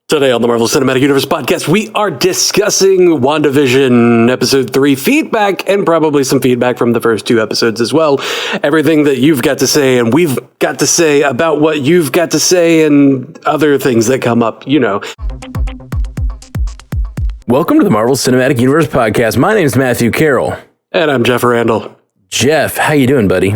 Today on the Marvel Cinematic Universe podcast, we are discussing WandaVision Episode 3 feedback and probably some feedback from the first two episodes as well. Everything that you've got to say and we've got to say about what you've got to say and other things that come up, you know. Welcome to the Marvel Cinematic Universe podcast. My name is Matthew Carroll. And I'm Jeff Randall. Jeff, how you doing, buddy?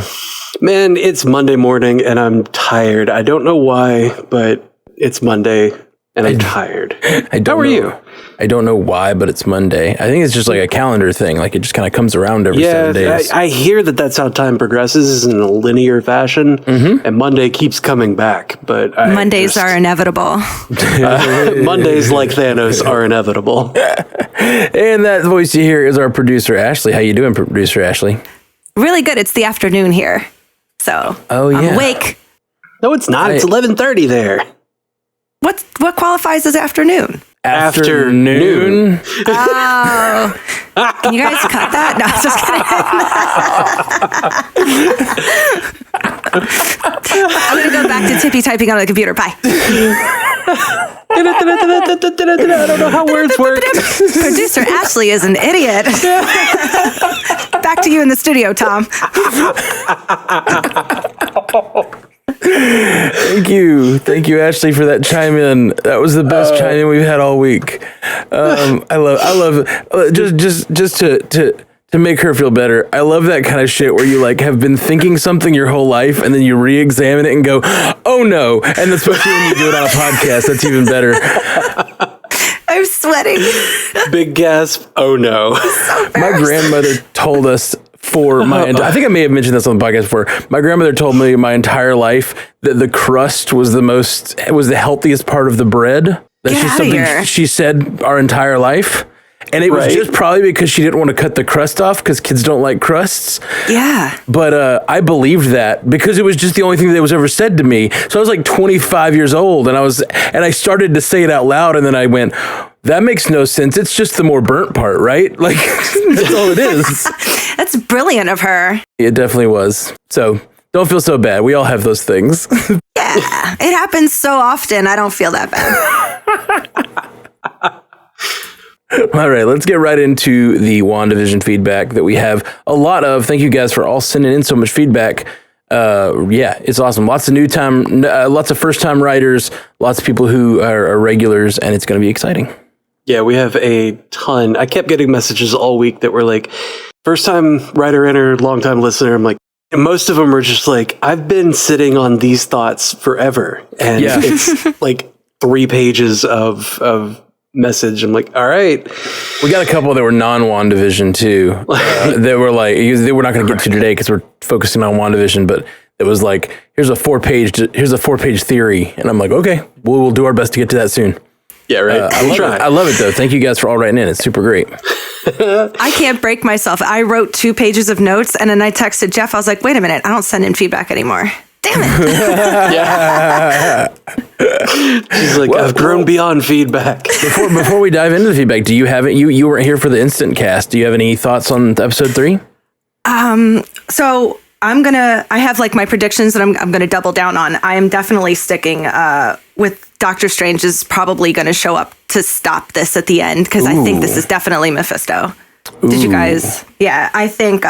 Man, it's Monday morning and I'm tired. I don't know why, but it's Monday. And I'm tired. How are you? I don't know why, but it's Monday. I think it's just like a calendar thing. Like it just kind of comes around every 7 days. I hear that that's how time progresses in a linear fashion. Mm-hmm. And Monday keeps coming back. But Mondays are inevitable. Mondays, like Thanos, are inevitable. And that voice you hear is our producer, Ashley. How you doing, producer Ashley? Really good. It's the afternoon here. So I'm awake. No, it's not. It's 11:30 there. What qualifies as afternoon? Afternoon. Oh. Can you guys cut that? No, I'm just kidding. I'm going to go back to tippy typing on the computer. Bye. I don't know how words work. Producer Ashley is an idiot. Back to you in the studio, Tom. Thank you, Ashley, for that chime in. That was the best chime in we've had all week. I love just to make her feel better. I love that kind of shit where you like have been thinking something your whole life and then you re-examine it and go, oh no, and especially when you do it on a podcast, that's even better. I'm sweating. Big gasp. Oh no. So my grandmother told us. I think I may have mentioned this on the podcast before. My grandmother told me my entire life that the crust was the healthiest part of the bread. That's just something she said our entire life. And it was just probably because she didn't want to cut the crust off because kids don't like crusts. Yeah. But I believed that because it was just the only thing that was ever said to me. So I was like 25 years old and I started to say it out loud and then I went, that makes no sense. It's just the more burnt part, right? Like that's all it is. That's brilliant of her. It definitely was. So don't feel so bad. We all have those things. Yeah. It happens so often. I don't feel that bad. All right, let's get right into the WandaVision feedback that we have a lot of. Thank you guys for all sending in so much feedback. It's awesome. Lots of first-time writers, lots of people who are regulars, and it's going to be exciting. Yeah, we have a ton. I kept getting messages all week that were like, first-time writer enter, long-time listener. I'm like, and most of them were just like, I've been sitting on these thoughts forever. And it's like 3 pages of message. I'm like, all right. We got a couple that were non-WandaVision too. That were like, we're not going to get to today because we're focusing on WandaVision, but it was like, here's a 4-page theory. And I'm like, okay, we'll do our best to get to that soon. Yeah, right. I love it though. Thank you guys for all writing in. It's super great. I can't break myself. I wrote 2 pages of notes and then I texted Jeff. I was like, wait a minute, I don't send in feedback anymore. Damn it. Yeah. She's like, I've grown beyond feedback. Before we dive into the feedback, do you have it? You weren't here for the instant cast. Do you have any thoughts on episode 3? So I have like my predictions that I'm going to double down on. I am definitely sticking with Doctor Strange is probably going to show up to stop this at the end because I think this is definitely Mephisto. Did you guys? Yeah, I think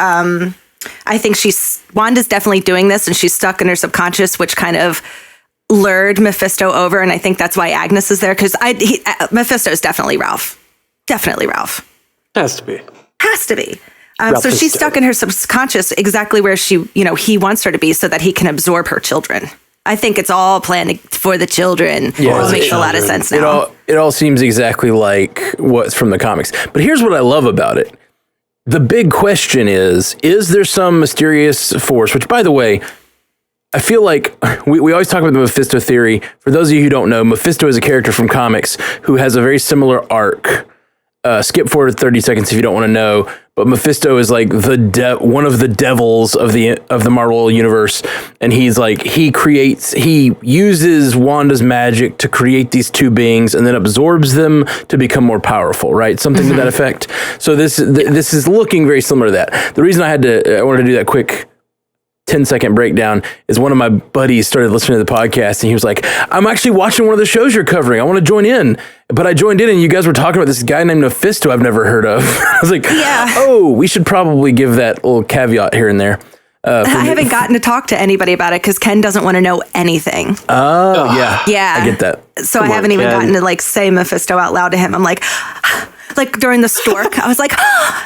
Wanda's definitely doing this and she's stuck in her subconscious, which kind of lured Mephisto over. And I think that's why Agnes is there because Mephisto is definitely Ralph. Definitely Ralph. Has to be. So she's stuck in her subconscious exactly where he wants her to be so that he can absorb her children. I think it's all planned for the children. Yeah, it makes a lot of sense now. It all seems exactly like what's from the comics. But here's what I love about it. The big question is there some mysterious force, which, by the way, I feel like we always talk about the Mephisto Theory. For those of you who don't know, Mephisto is a character from comics who has a very similar arc. Skip forward 30 seconds if you don't want to know. But Mephisto is like one of the devils of the Marvel universe, and he's like he uses Wanda's magic to create these 2 beings, and then absorbs them to become more powerful, right? Something to that effect. So this is looking very similar to that. The reason I wanted to do that quick 10-second breakdown is one of my buddies started listening to the podcast and he was like, I'm actually watching one of the shows you're covering. I want to join in. But I joined in and you guys were talking about this guy named Mephisto I've never heard of. I was like, oh, we should probably give that little caveat here and there. I haven't gotten to talk to anybody about it because Ken doesn't want to know anything. Oh, yeah. Yeah. I get that. So I haven't even gotten to like say Mephisto out loud to him. I'm like during the stork, I was like,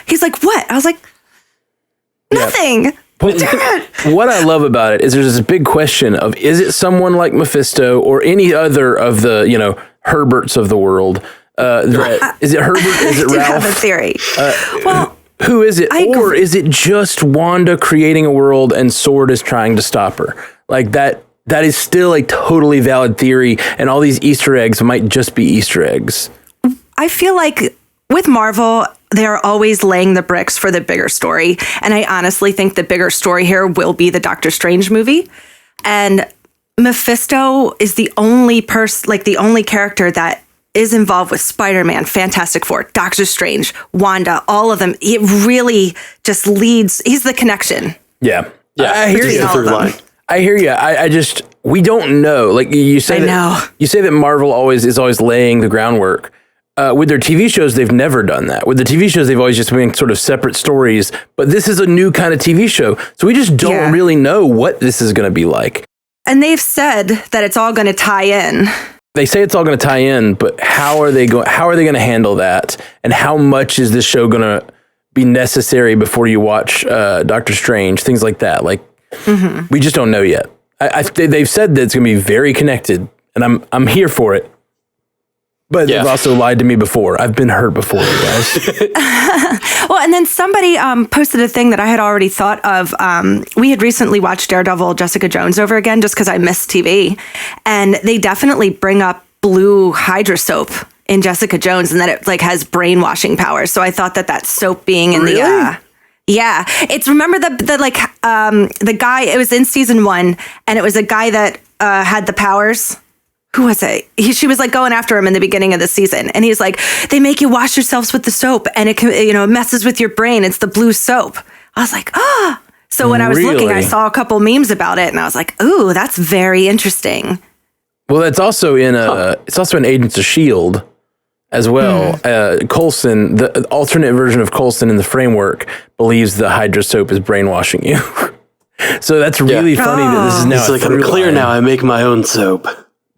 he's like, what? I was like, nothing. What I love about it is there's this big question of, is it someone like Mephisto or any other of the, Herberts of the world? Is it Herbert? Is it I do Ralph? have a theory. Who is it? Or agree. is it just Wanda creating a world and Sword is trying to stop her? Like that is still a totally valid theory, and all these Easter eggs might just be Easter eggs. I feel like with Marvel, they're always laying the bricks for the bigger story. And I honestly think the bigger story here will be the Doctor Strange movie. And Mephisto is the only the only character that is involved with Spider-Man, Fantastic Four, Doctor Strange, Wanda, all of them. It really just leads. He's the connection. Yeah. I hear you. I hear you. I just, we don't know. Like you say, you say that Marvel is always laying the groundwork. With their TV shows, they've never done that. With the TV shows, they've always just been sort of separate stories. But this is a new kind of TV show. So we just don't really know what this is going to be like. And they've said that it's all going to tie in. They say it's all going to tie in, but how are they going to handle that? And how much is this show going to be necessary before you watch Doctor Strange? Things like that. Like, we just don't know yet. They've said that it's going to be very connected, and I'm here for it. But they've also lied to me before. I've been hurt before, you guys. Well, and then somebody posted a thing that I had already thought of. We had recently watched Daredevil, Jessica Jones over again, just because I missed TV. And they definitely bring up blue Hydra soap in Jessica Jones, and that it like has brainwashing powers. So I thought that soap being in the... Yeah, it's remember the guy, it was in season 1, and it was a guy that had the powers. Who was it? She was like going after him in the beginning of the season. And he's like, they make you wash yourselves with the soap and it can, it messes with your brain. It's the blue soap. I was like, ah. So when I was looking, I saw a couple memes about it and I was like, ooh, that's very interesting. Well, that's also it's also in Agents of S.H.I.E.L.D. as well. Coulson, the alternate version of Coulson in the framework, believes the Hydra soap is brainwashing you. So that's really funny that this is now it's like, I'm clear now, I make my own soap.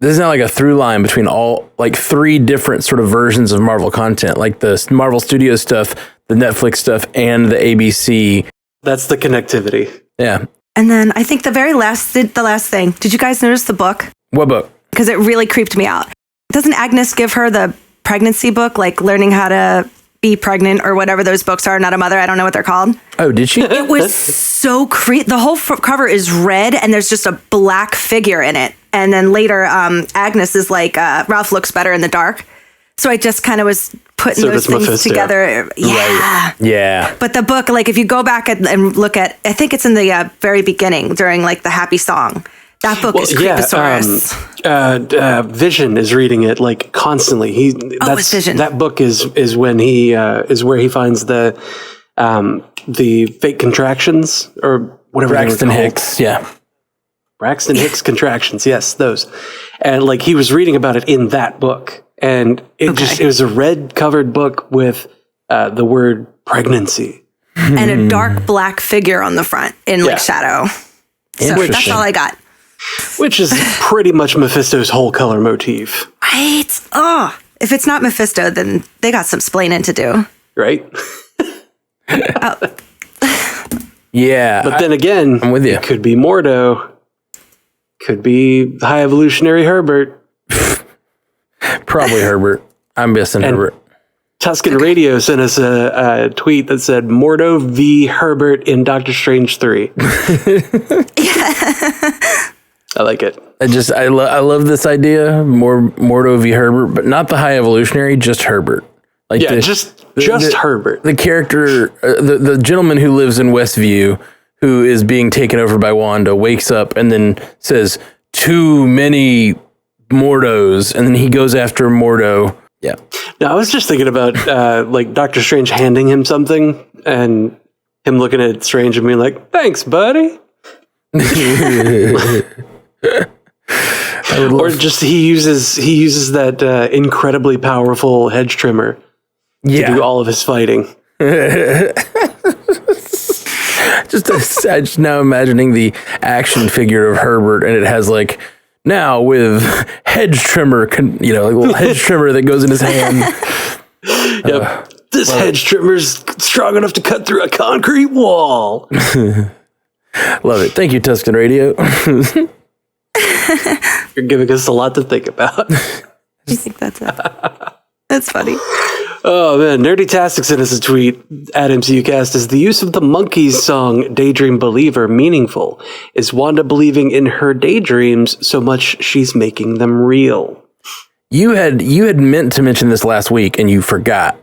This is not like a through line between all like 3 different sort of versions of Marvel content, like the Marvel Studios stuff, the Netflix stuff, and the ABC. That's the connectivity. Yeah. And then I think the last thing, did you guys notice the book? What book? Because it really creeped me out. Doesn't Agnes give her the pregnancy book, like learning how to be pregnant or whatever those books are? Not a mother. I don't know what they're called. Oh, did she? It was so creepy. The whole cover is red and there's just a black figure in it. And then later, Agnes is like, Ralph looks better in the dark. So I just kind of was putting those things Mephisto together. Yeah. Right. Yeah. But the book, like if you go back and look at, I think it's in the very beginning during like the happy song. That book is Creeposaurus. Vision is reading it like constantly. It's Vision. That book is when he is where he finds the fake contractions or whatever. Braxton Hicks. Yeah. Braxton Hicks contractions. Yes, those. And like he was reading about it in that book, and it was a red covered book with the word pregnancy and a dark black figure on the front in like shadow. So that's all I got. Which is pretty much Mephisto's whole color motif. Right? Oh, if it's not Mephisto, then they got some splaining to do. Right? Yeah. But then again, I'm with you. It could be Mordo. Could be High Evolutionary Herbert. Probably Herbert. I'm guessing Herbert. Tuscan Radio sent us a tweet that said Mordo v. Herbert in Doctor Strange 3. I like it. I love this idea. Mordo v. Herbert, but not the High Evolutionary, just Herbert. Like just Herbert. The character, the gentleman who lives in Westview, who is being taken over by Wanda, wakes up and then says, "Too many Mordos," and then he goes after Mordo. Yeah. Now, I was just thinking about like Doctor Strange handing him something and him looking at Strange and being like, "Thanks, buddy." Or just he uses that incredibly powerful hedge trimmer to do all of his fighting. Just now imagining the action figure of Herbert, and it has like now with hedge trimmer, like a little hedge trimmer that goes in his hand. Yep. This hedge trimmer's strong enough to cut through a concrete wall. Love it. Thank you, Tuscan Radio. You're giving us a lot to think about. I think that's it. That's funny. Oh man, Nerdy Tastic sent us a tweet at MCUcast. Is the use of the Monkees song "Daydream Believer" meaningful? Is Wanda believing in her daydreams so much she's making them real? You had meant to mention this last week and you forgot.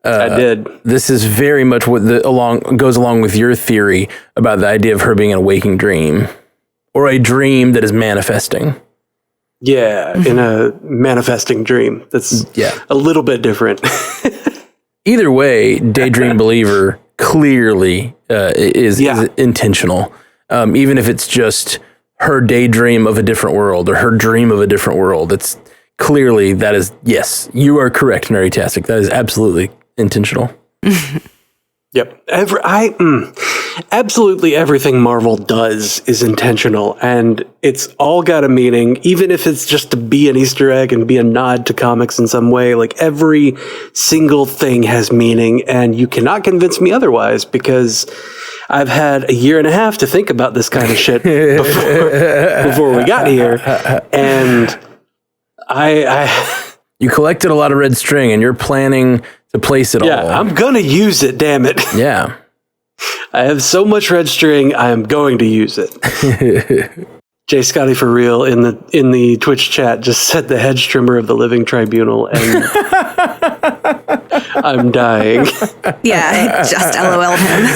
I did. This is very much what goes along with your theory about the idea of her being in a waking dream or a dream that is manifesting. Yeah, in a manifesting dream. That's a little bit different. Either way, Daydream Believer clearly is intentional. Even if it's just her daydream of a different world or her dream of a different world, it's clearly that is, yes, you are correct, Nerdy Tastic. That is absolutely intentional. Yep. Absolutely everything Marvel does is intentional, and it's all got a meaning, even if it's just to be an Easter egg and be a nod to comics in some way. Like, every single thing has meaning, and you cannot convince me otherwise, because I've had a year and a half to think about this kind of shit before we got here, and you collected a lot of red string, and you're planning to place it all. Yeah, I'm gonna use it, damn it. Yeah. I have so much red string, I am going to use it. Jay Scotty for real in the Twitch chat just said the hedge trimmer of the Living Tribunal, and I'm dying. Yeah, I just LOL'd him.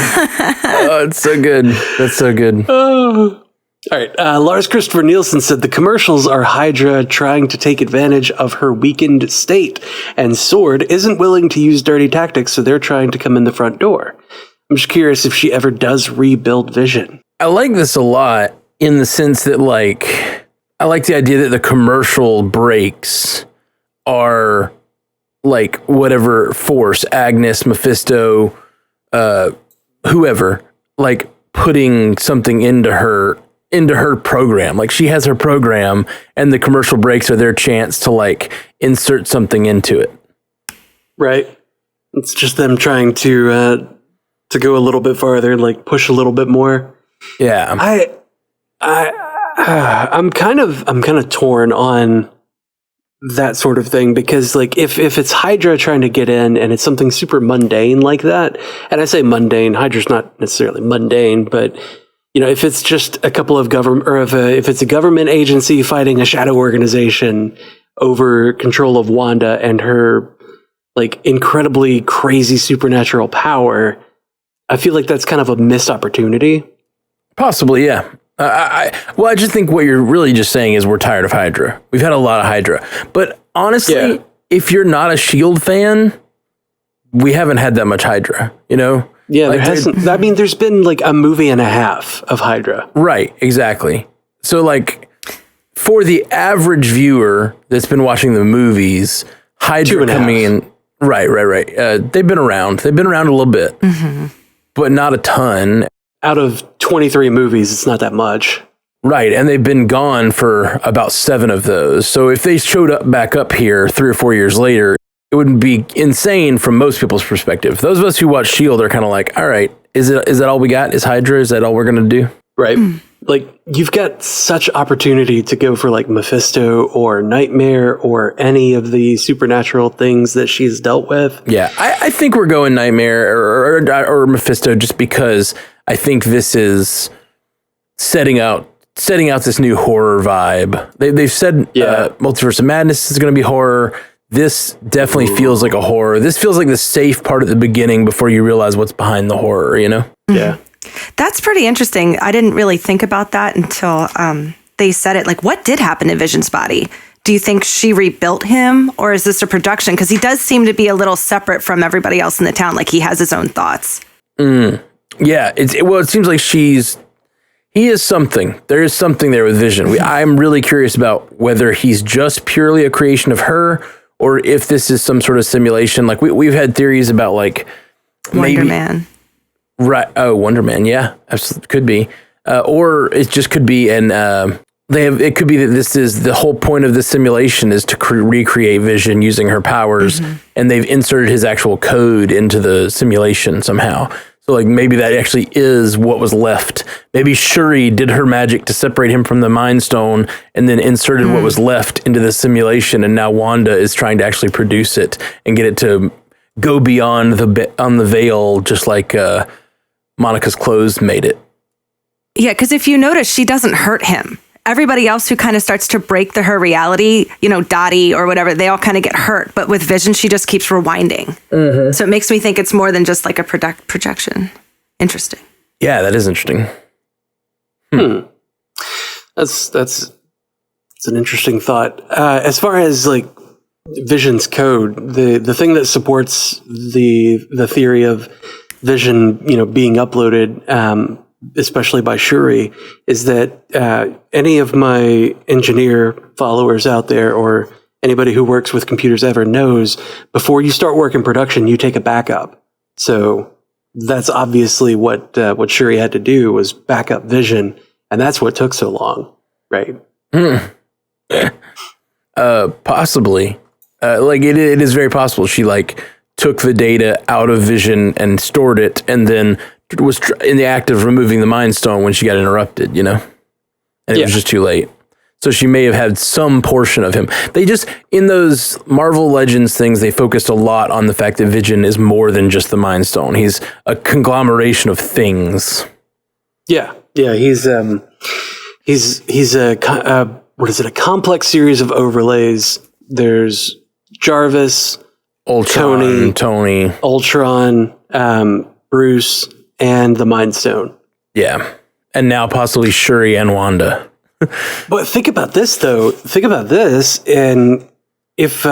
Oh, it's so good. That's so good. Oh. All right. Lars Christopher Nielsen said the commercials are Hydra trying to take advantage of her weakened state, and SWORD isn't willing to use dirty tactics, so they're trying to come in the front door. I'm just curious if she ever does rebuild Vision. I like this a lot in the sense that, like, I like the idea that the commercial breaks are like whatever force, Agnes, Mephisto, whoever, like putting something into her program. Like, she has her program, and the commercial breaks are their chance to like insert something into it. Right. It's just them trying to go a little bit farther, like push a little bit more. Yeah. I'm kind of torn on that sort of thing, because like if it's Hydra trying to get in and it's something super mundane like that, and I say mundane, Hydra's not necessarily mundane, but if it's just a couple of government, or if it's a government agency fighting a shadow organization over control of Wanda and her like incredibly crazy supernatural power, I feel like that's kind of a missed opportunity. Possibly, yeah. I just think what you're really just saying is we're tired of Hydra. We've had a lot of Hydra. But honestly, if you're not a S.H.I.E.L.D. fan, we haven't had that much Hydra, Yeah, like, there hasn't. I mean, there's been like a movie and a half of Hydra. Right, exactly. So like, for the average viewer that's been watching the movies, Hydra coming in... Right. They've been around. They've been around a little bit. Mm-hmm. But not a ton. Out of 23 movies, it's not that much. Right, and they've been gone for about 7 of those. So if they showed back up here 3 or 4 years later, it would be insane from most people's perspective. Those of us who watch S.H.I.E.L.D. are kind of like, all right, is that all we got? Is Hydra? Is that all we're going to do? Right. Like, you've got such opportunity to go for like Mephisto or Nightmare or any of the supernatural things that she's dealt with. Yeah, I think we're going Nightmare or Mephisto, just because I think this is setting out this new horror vibe. They've said Multiverse of Madness is going to be horror. This definitely feels like a horror. This feels like the safe part at the beginning before you realize what's behind the horror, Yeah. That's pretty interesting. I didn't really think about that until they said it. Like, what did happen to Vision's body? Do you think she rebuilt him, or is this a production? Because he does seem to be a little separate from everybody else in the town. Like, he has his own thoughts. Yeah. It seems like He is something. There is something there with Vision. I'm really curious about whether he's just purely a creation of her, or if this is some sort of simulation. Like we've had theories about like Wonder Man. Right. Oh, Wonder Man. Yeah, absolutely. Could be. Or it just could be it could be that this is the whole point of the simulation is to recreate Vision using her powers, and they've inserted his actual code into the simulation somehow. So like maybe that actually is what was left. Maybe Shuri did her magic to separate him from the Mind Stone and then inserted what was left into the simulation, and now Wanda is trying to actually produce it and get it to go beyond the veil, just like Monica's clothes made it. Yeah, because if you notice, she doesn't hurt him. Everybody else who kind of starts to break her reality, Dottie or whatever, they all kind of get hurt. But with Vision, she just keeps rewinding. So it makes me think it's more than just like a projection. Interesting. Yeah, that is interesting. That's an interesting thought. As far as like Vision's code, the thing that supports the theory of Vision, being uploaded, especially by Shuri, is that any of my engineer followers out there, or anybody who works with computers ever, knows before you start work in production, you take a backup. So that's obviously what Shuri had to do, was back up Vision, and that's what took so long, right? Possibly. It is very possible she took the data out of Vision and stored it, and then was in the act of removing the Mind Stone when she got interrupted, and it was just too late. So she may have had some portion of him. They just, in those Marvel Legends things, they focused a lot on the fact that Vision is more than just the Mind Stone. He's a conglomeration of things. Yeah. He's a a complex series of overlays. There's Jarvis, Tony, Ultron, Bruce, and the Mind Stone. Yeah. And now possibly Shuri and Wanda. But think about this, though. And if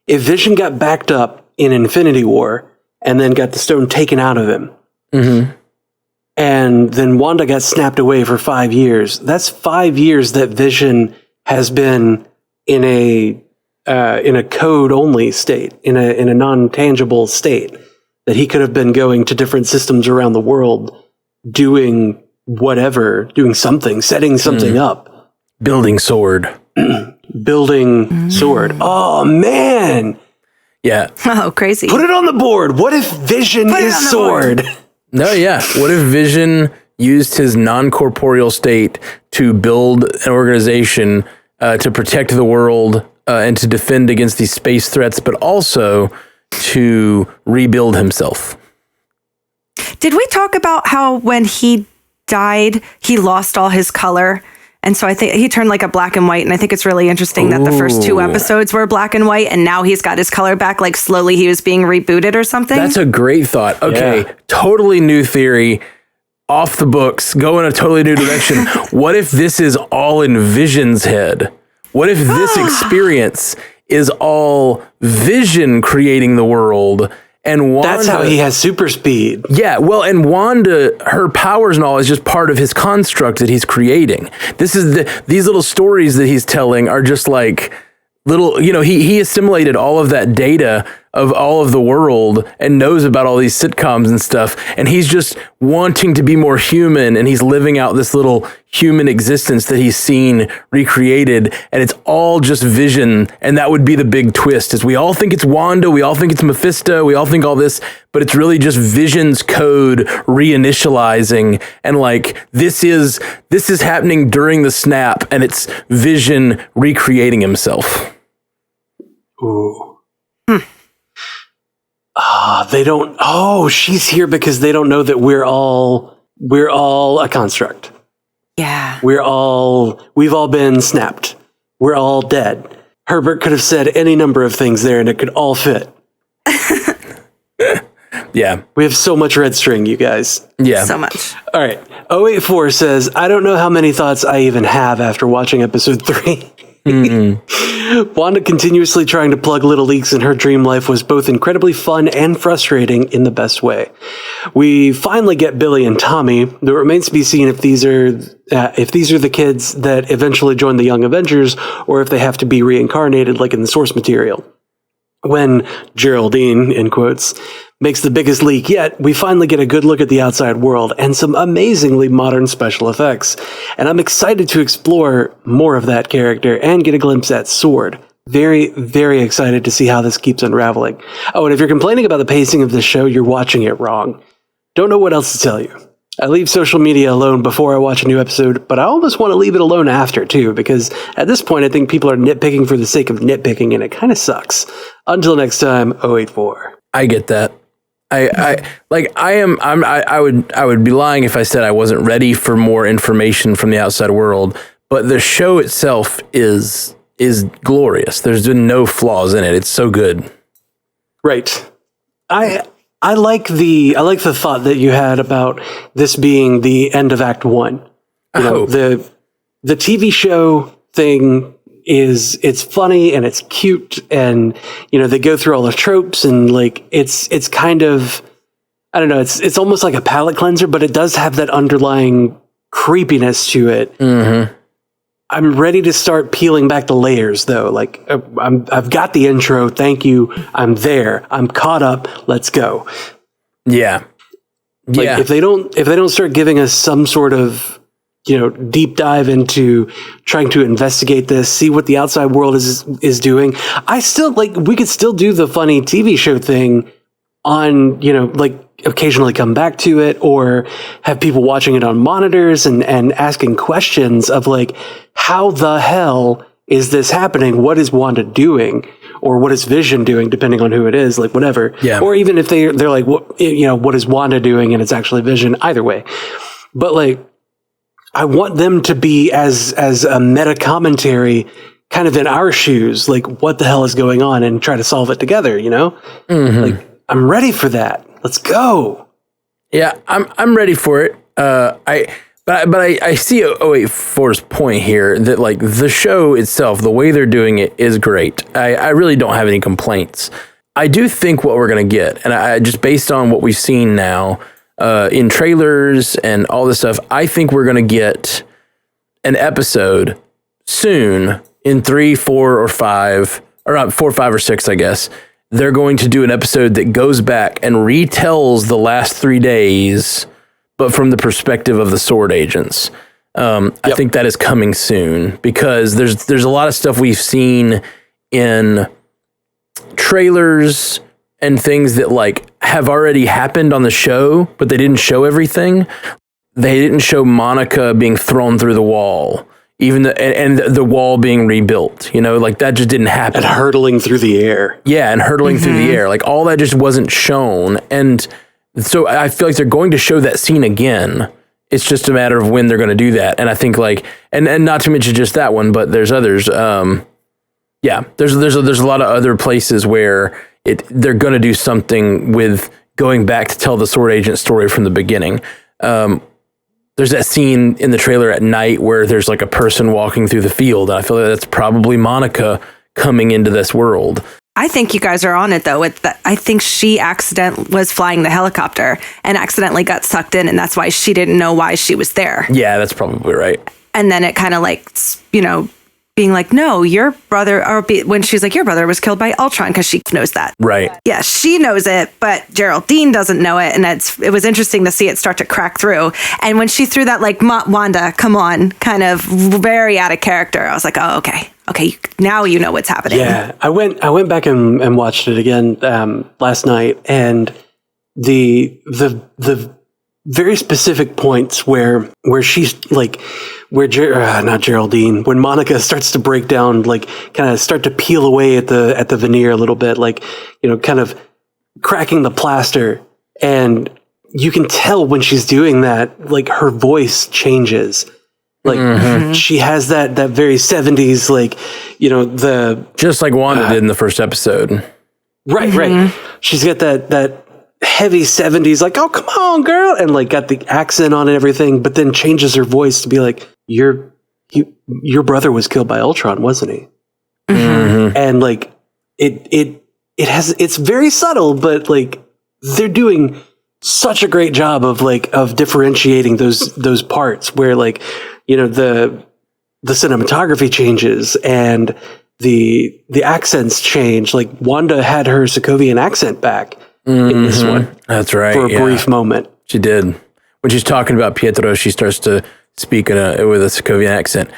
Vision got backed up in Infinity War and then got the stone taken out of him, and then Wanda got snapped away for 5 years, that's 5 years that Vision has been in a code-only state, in a non-tangible state, that he could have been going to different systems around the world, doing whatever, doing something, setting something up. Building sword. Oh, man. Yeah. Oh, crazy. Put it on the board. What if Vision is sword? No, yeah. What if Vision used his non-corporeal state to build an organization to protect the world and to defend against these space threats, but also to rebuild himself? Did we talk about how when he died, he lost all his color? And so I think he turned like a black and white. And I think it's really interesting that the first 2 episodes were black and white, and now he's got his color back, like slowly he was being rebooted or something. That's a great thought. Okay, Totally new theory, off the books, go in a totally new direction. What if this is all in Vision's head? What if this experience is all Vision creating the world, and Wanda... That's how he has super speed. Yeah, well, and Wanda, her powers and all is just part of his construct that he's creating. These little stories that he's telling are just like little, he assimilated all of that data of all of the world and knows about all these sitcoms and stuff, and he's just wanting to be more human, and he's living out this little human existence that he's seen recreated, and it's all just Vision. And that would be the big twist, is we all think it's Wanda, we all think it's Mephisto, we all think all this, but it's really just Vision's code reinitializing, and this is happening during the snap, and it's Vision recreating himself. Ooh. They don't. Oh, she's here because they don't know that we're all a construct. Yeah. We've all been snapped. We're all dead. Herbert could have said any number of things there, and it could all fit. Yeah. We have so much red string, you guys. Yeah. So much. All right. 084 says, I don't know how many thoughts I even have after watching episode 3. Wanda continuously trying to plug little leaks in her dream life was both incredibly fun and frustrating in the best way. We finally get Billy and Tommy. It remains to be seen if these are the kids that eventually join the Young Avengers, or if they have to be reincarnated like in the source material. When Geraldine, in quotes, makes the biggest leak yet, we finally get a good look at the outside world and some amazingly modern special effects. And I'm excited to explore more of that character and get a glimpse at Sword. Very, very excited to see how this keeps unraveling. Oh, and if you're complaining about the pacing of this show, you're watching it wrong. Don't know what else to tell you. I leave social media alone before I watch a new episode, but I almost want to leave it alone after, too, because at this point I think people are nitpicking for the sake of nitpicking, and it kind of sucks. Until next time, 084. I get that. I would be lying if I said I wasn't ready for more information from the outside world, but the show itself is glorious. There's been no flaws in it. It's so good. Right. I like the thought that you had about this being the end of Act 1. You know, the TV show thing it's funny and it's cute, and you know they go through all the tropes, and like it's kind of, I don't know, it's almost like a palate cleanser, but it does have that underlying creepiness to it. Mm-hmm. I'm ready to start peeling back the layers, though. Like I've got the intro. Thank you. I'm there. I'm caught up. Let's go. Yeah. Like if they don't start giving us some sort of, you know, deep dive into trying to investigate this, see what the outside world is doing. I still we could still do the funny TV show thing on, you know, like occasionally come back to it, or have people watching it on monitors and asking questions of like, how the hell is this happening? What is Wanda doing? Or what is Vision doing, depending on who it is, like whatever. Yeah. Or even if they're like, what, you know, what is Wanda doing and it's actually Vision, either way. But like, I want them to be as a meta commentary kind of in our shoes, like what the hell is going on, and try to solve it together, you know? Mm-hmm. Like, I'm ready for that. Let's go. Yeah, I'm ready for it. But I see 084's point here that like the show itself, the way they're doing it is great. I really don't have any complaints. I do think what we're going to get, and I just based on what we've seen now in trailers and all this stuff, I think we're going to get an episode soon in 3, 4, or 5, or not 4, 5, or 6, I guess. They're going to do an episode that goes back and retells the last 3 days, but from the perspective of the Sword agents. I think that is coming soon, because there's a lot of stuff we've seen in trailers and things that like have already happened on the show, but they didn't show everything. They didn't show Monica being thrown through the wall, even and the wall being rebuilt, you know, like that just didn't happen. And hurtling through the air. Yeah, and hurtling through the air. Like all that just wasn't shown. And so I feel like they're going to show that scene again. It's just a matter of when they're going to do that. And I think like, and not to mention just that one, but there's others. Yeah, there's a lot of other places where they're going to do something with going back to tell the Sword Agent story from the beginning. There's that scene in the trailer at night where there's like a person walking through the field. And I feel like that's probably Monica coming into this world. I think you guys are on it, though. I think she was flying the helicopter and accidentally got sucked in, and that's why she didn't know why she was there. Yeah, that's probably right. And then it kind of like, you know, being like, no, your brother, or when she's like, your brother was killed by Ultron, because she knows that. Right. Yeah, she knows it, but Geraldine doesn't know it. And it was interesting to see it start to crack through. And when she threw that, like, Wanda, come on, kind of very out of character, I was like, oh, okay, now you know what's happening. Yeah, I went back and watched it again last night, and the very specific points where she's like, not Geraldine, when Monica starts to break down, like kind of start to peel away at the veneer a little bit, like, you know, kind of cracking the plaster, and you can tell when she's doing that, like her voice changes. Like she has that very 70s, like, you know, just like Wanda did in the first episode. Right. She's got that heavy 70s, like, oh, come on, girl. And like got the accent on and everything, but then changes her voice to be like, you're your brother was killed by Ultron, wasn't he? Mm-hmm. And like it's very subtle, but like they're doing such a great job of differentiating those parts where like, you know, the cinematography changes and the accents change. Like Wanda had her Sokovian accent back in this one. That's right. For a brief moment. She did. When she's talking about Pietro, she starts to speak with a Sokovian accent.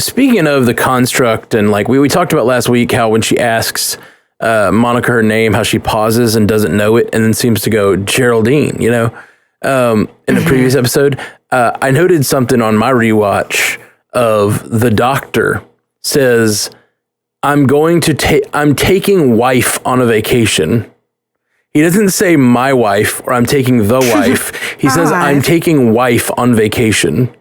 Speaking of the construct, and like we talked about last week, how when she asks Monica her name, how she pauses and doesn't know it, and then seems to go Geraldine, you know, in the previous episode, I noted something on my rewatch of the doctor says, I'm taking wife on a vacation. He doesn't say my wife or I'm taking the wife. He says, I'm taking wife on vacation,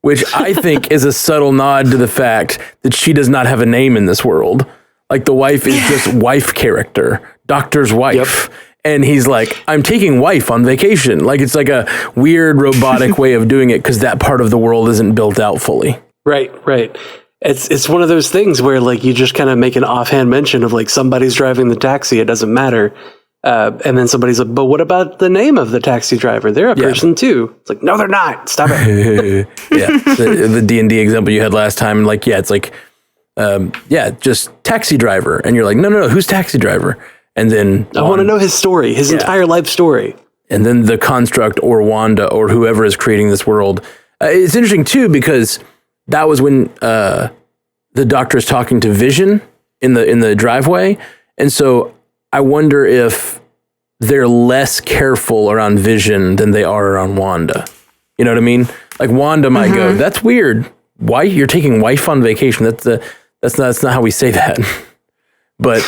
which I think is a subtle nod to the fact that she does not have a name in this world. Like the wife is just wife character, doctor's wife. Yep. And he's like, I'm taking wife on vacation. Like it's like a weird robotic way of doing it because that part of the world isn't built out fully. Right. It's one of those things where like you just kind of make an offhand mention of like somebody's driving the taxi. It doesn't matter. And then somebody's like, but what about the name of the taxi driver? They're a person too. It's like, no, they're not. Stop it. The D&D example you had last time, like, it's like, just taxi driver. And you're like, no, who's taxi driver? And then I want to know his story, his entire life story. And then the construct or Wanda or whoever is creating this world. It's interesting too, because that was when the doctor is talking to Vision in the driveway. And so I wonder if they're less careful around Vision than they are around Wanda. You know what I mean? Like Wanda might go, that's weird. Why you're taking wife on vacation? That's not how we say that. But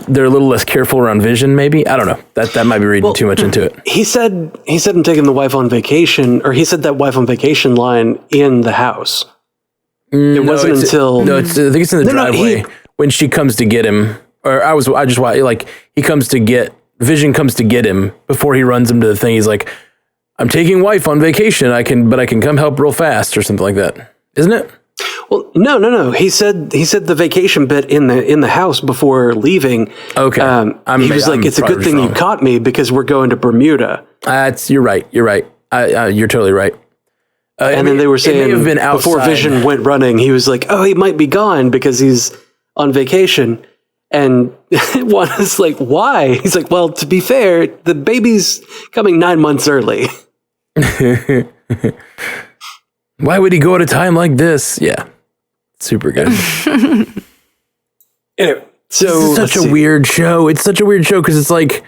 they're a little less careful around Vision, maybe. I don't know. That might be reading too much into it. He said I'm taking the wife on vacation, or he said that wife on vacation line in the house. It wasn't until I think it's in the driveway when she comes to get him. Or Vision comes to get him before he runs him to the thing. He's like, I'm taking wife on vacation. I can come help real fast or something like that. Isn't it? Well, no. He said the vacation bit in the house before leaving. Okay. He was like, it's a good thing you caught me because we're going to Bermuda. You're right. You're totally right. And then they were saying before Vision went running, he was like, oh, he might be gone because he's on vacation. And Wanda's like, why? He's like, well, to be fair, the baby's coming 9 months early. Why would he go at a time like this? Yeah. Super good. Anyway, so it's such a weird show. It's such a weird show because it's like,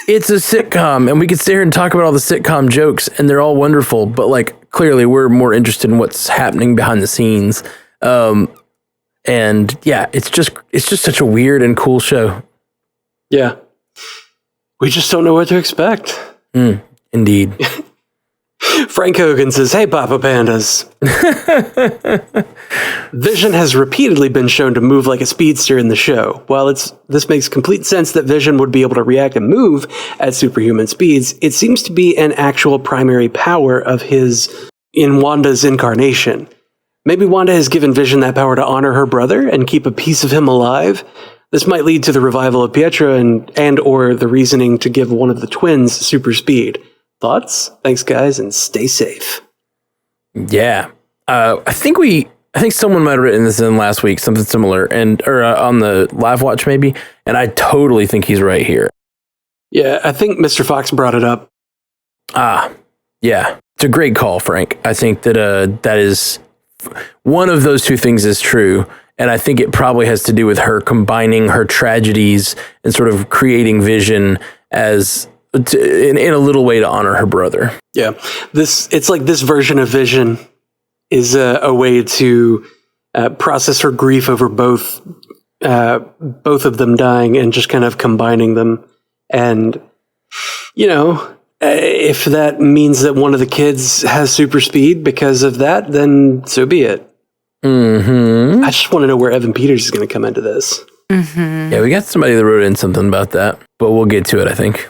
it's a sitcom and we could sit here and talk about all the sitcom jokes and they're all wonderful, but like clearly we're more interested in what's happening behind the scenes. And yeah, it's just such a weird and cool show. Yeah. We just don't know what to expect. Indeed. Frank Hogan says, hey, Papa Pandas. Vision has repeatedly been shown to move like a speedster in the show. While this makes complete sense that Vision would be able to react and move at superhuman speeds, it seems to be an actual primary power of his in Wanda's incarnation. Maybe Wanda has given Vision that power to honor her brother and keep a piece of him alive. This might lead to the revival of Pietro and or the reasoning to give one of the twins super speed. Thoughts? Thanks, guys, and stay safe. Yeah. I think someone might have written this in last week, something similar, or on the live watch maybe, and I totally think he's right here. Yeah, I think Mr. Fox brought it up. Yeah. It's a great call, Frank. I think that that is one of those two things is true, and I think it probably has to do with her combining her tragedies and sort of creating Vision as in a little way to honor her brother. Yeah, it's like this version of Vision is a way to process her grief over both of them dying and just kind of combining them. And if that means that one of the kids has super speed because of that, then so be it. Mm-hmm. I just want to know where Evan Peters is going to come into this. Mm-hmm. Yeah, we got somebody that wrote in something about that, but we'll get to it, I think.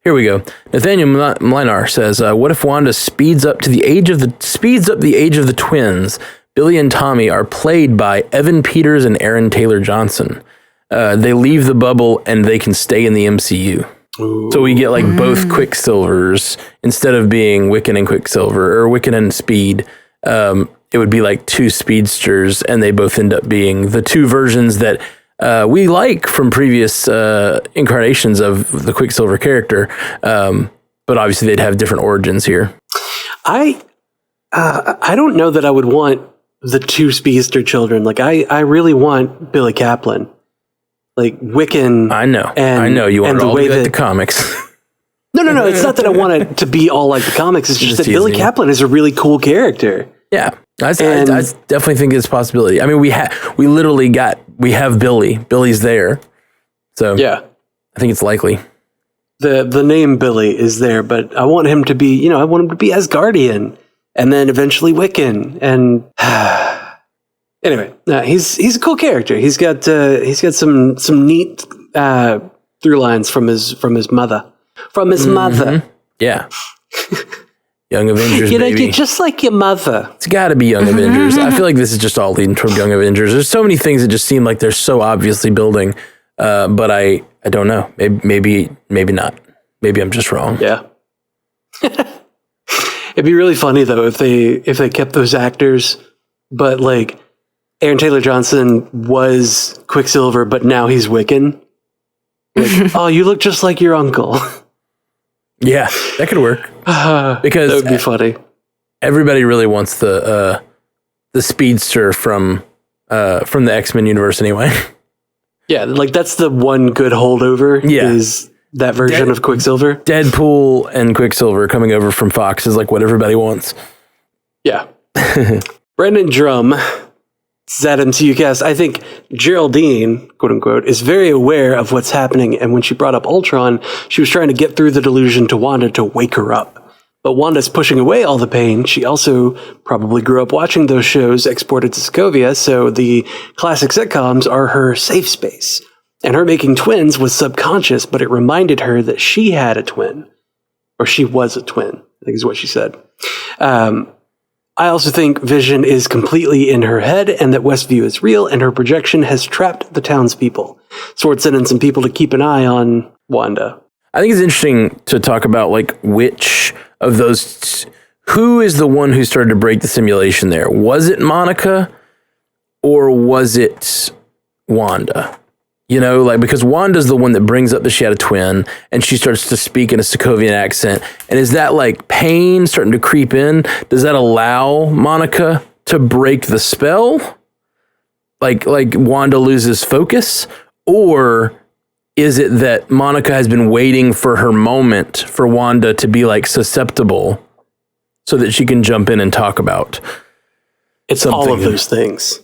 Here we go. Nathaniel Mlinar says, "What if Wanda speeds up the age of the twins? Billy and Tommy are played by Evan Peters and Aaron Taylor Johnson. They leave the bubble and they can stay in the MCU." Ooh. So we get like both Quicksilvers instead of being Wiccan and Quicksilver or Wiccan and Speed. It would be like two speedsters, and they both end up being the two versions that we like from previous incarnations of the Quicksilver character, but obviously they'd have different origins here. I don't know that I would want the two speedster children. Like I really want Billy Kaplan, like Wiccan. I know you want it all to be like the comics. No. It's not that I want it to be all like the comics. It's just that Billy Kaplan is a really cool character. Yeah, I definitely think it's a possibility. I mean, we have Billy. Billy's there. So yeah, I think it's likely. The name Billy is there, but I want him to be, I want him to be Asgardian and then eventually Wiccan. And anyway, he's a cool character. He's got some neat through lines from his mother. Yeah. Young Avengers, baby. You're just like your mother. It's got to be Young Avengers. I feel like this is just all leading toward Young Avengers. There's so many things that just seem like they're so obviously building, but I don't know. Maybe not. Maybe I'm just wrong. Yeah. It'd be really funny though if they kept those actors, but like Aaron Taylor Johnson was Quicksilver, but now he's Wiccan. Like, oh, you look just like your uncle. Yeah, that could work. Because that would be funny. Everybody really wants the speedster from the X-Men universe anyway. Yeah, like that's the one good holdover. Yeah. Is that version of Quicksilver. Deadpool and Quicksilver coming over from Fox is like what everybody wants. Yeah. Brendan Drum said MCU cast, I think Geraldine, quote unquote, is very aware of what's happening, and when she brought up Ultron, she was trying to get through the delusion to Wanda to wake her up. But Wanda's pushing away all the pain. She also probably grew up watching those shows exported to Sokovia, so the classic sitcoms are her safe space. And her making twins was subconscious, but it reminded her that she had a twin. Or she was a twin, I think is what she said. I also think Vision is completely in her head and that Westview is real and her projection has trapped the townspeople. Sword sending some people to keep an eye on Wanda. I think it's interesting to talk about like which of those, who is the one who started to break the simulation there? Was it Monica or was it Wanda? Because Wanda's the one that brings up that she had a twin and she starts to speak in a Sokovian accent. And is that like pain starting to creep in? Does that allow Monica to break the spell? Like Wanda loses focus? Or is it that Monica has been waiting for her moment for Wanda to be like susceptible so that she can jump in and talk about it's something? All of those things.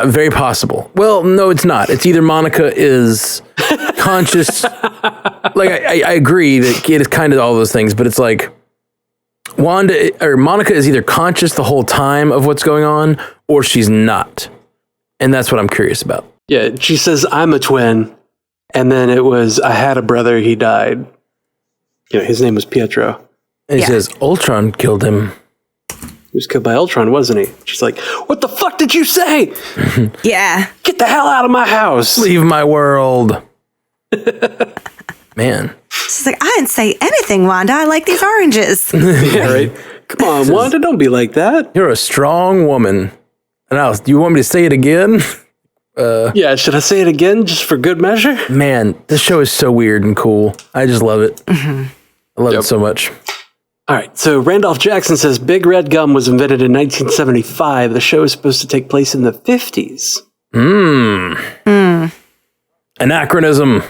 Very possible. Well, no, it's not. It's either Monica is conscious. Like I agree that it is kind of all those things, but it's like Monica is either conscious the whole time of what's going on, or she's not, and that's what I'm curious about. Yeah, she says I'm a twin, and then it was I had a brother, he died. His name was Pietro. And he says Ultron killed him. He was killed by Ultron, wasn't he? She's like, what the fuck did you say? Yeah. Get the hell out of my house. Leave my world. Man. She's like, I didn't say anything, Wanda. I like these oranges. Yeah, right? Come on, Wanda, don't be like that. You're a strong woman. And do you want me to say it again? Yeah, should I say it again just for good measure? Man, this show is so weird and cool. I just love it. Mm-hmm. I love it so much. All right, so Randolph Jackson says Big Red Gum was invented in 1975. The show is supposed to take place in the 50s. Anachronism.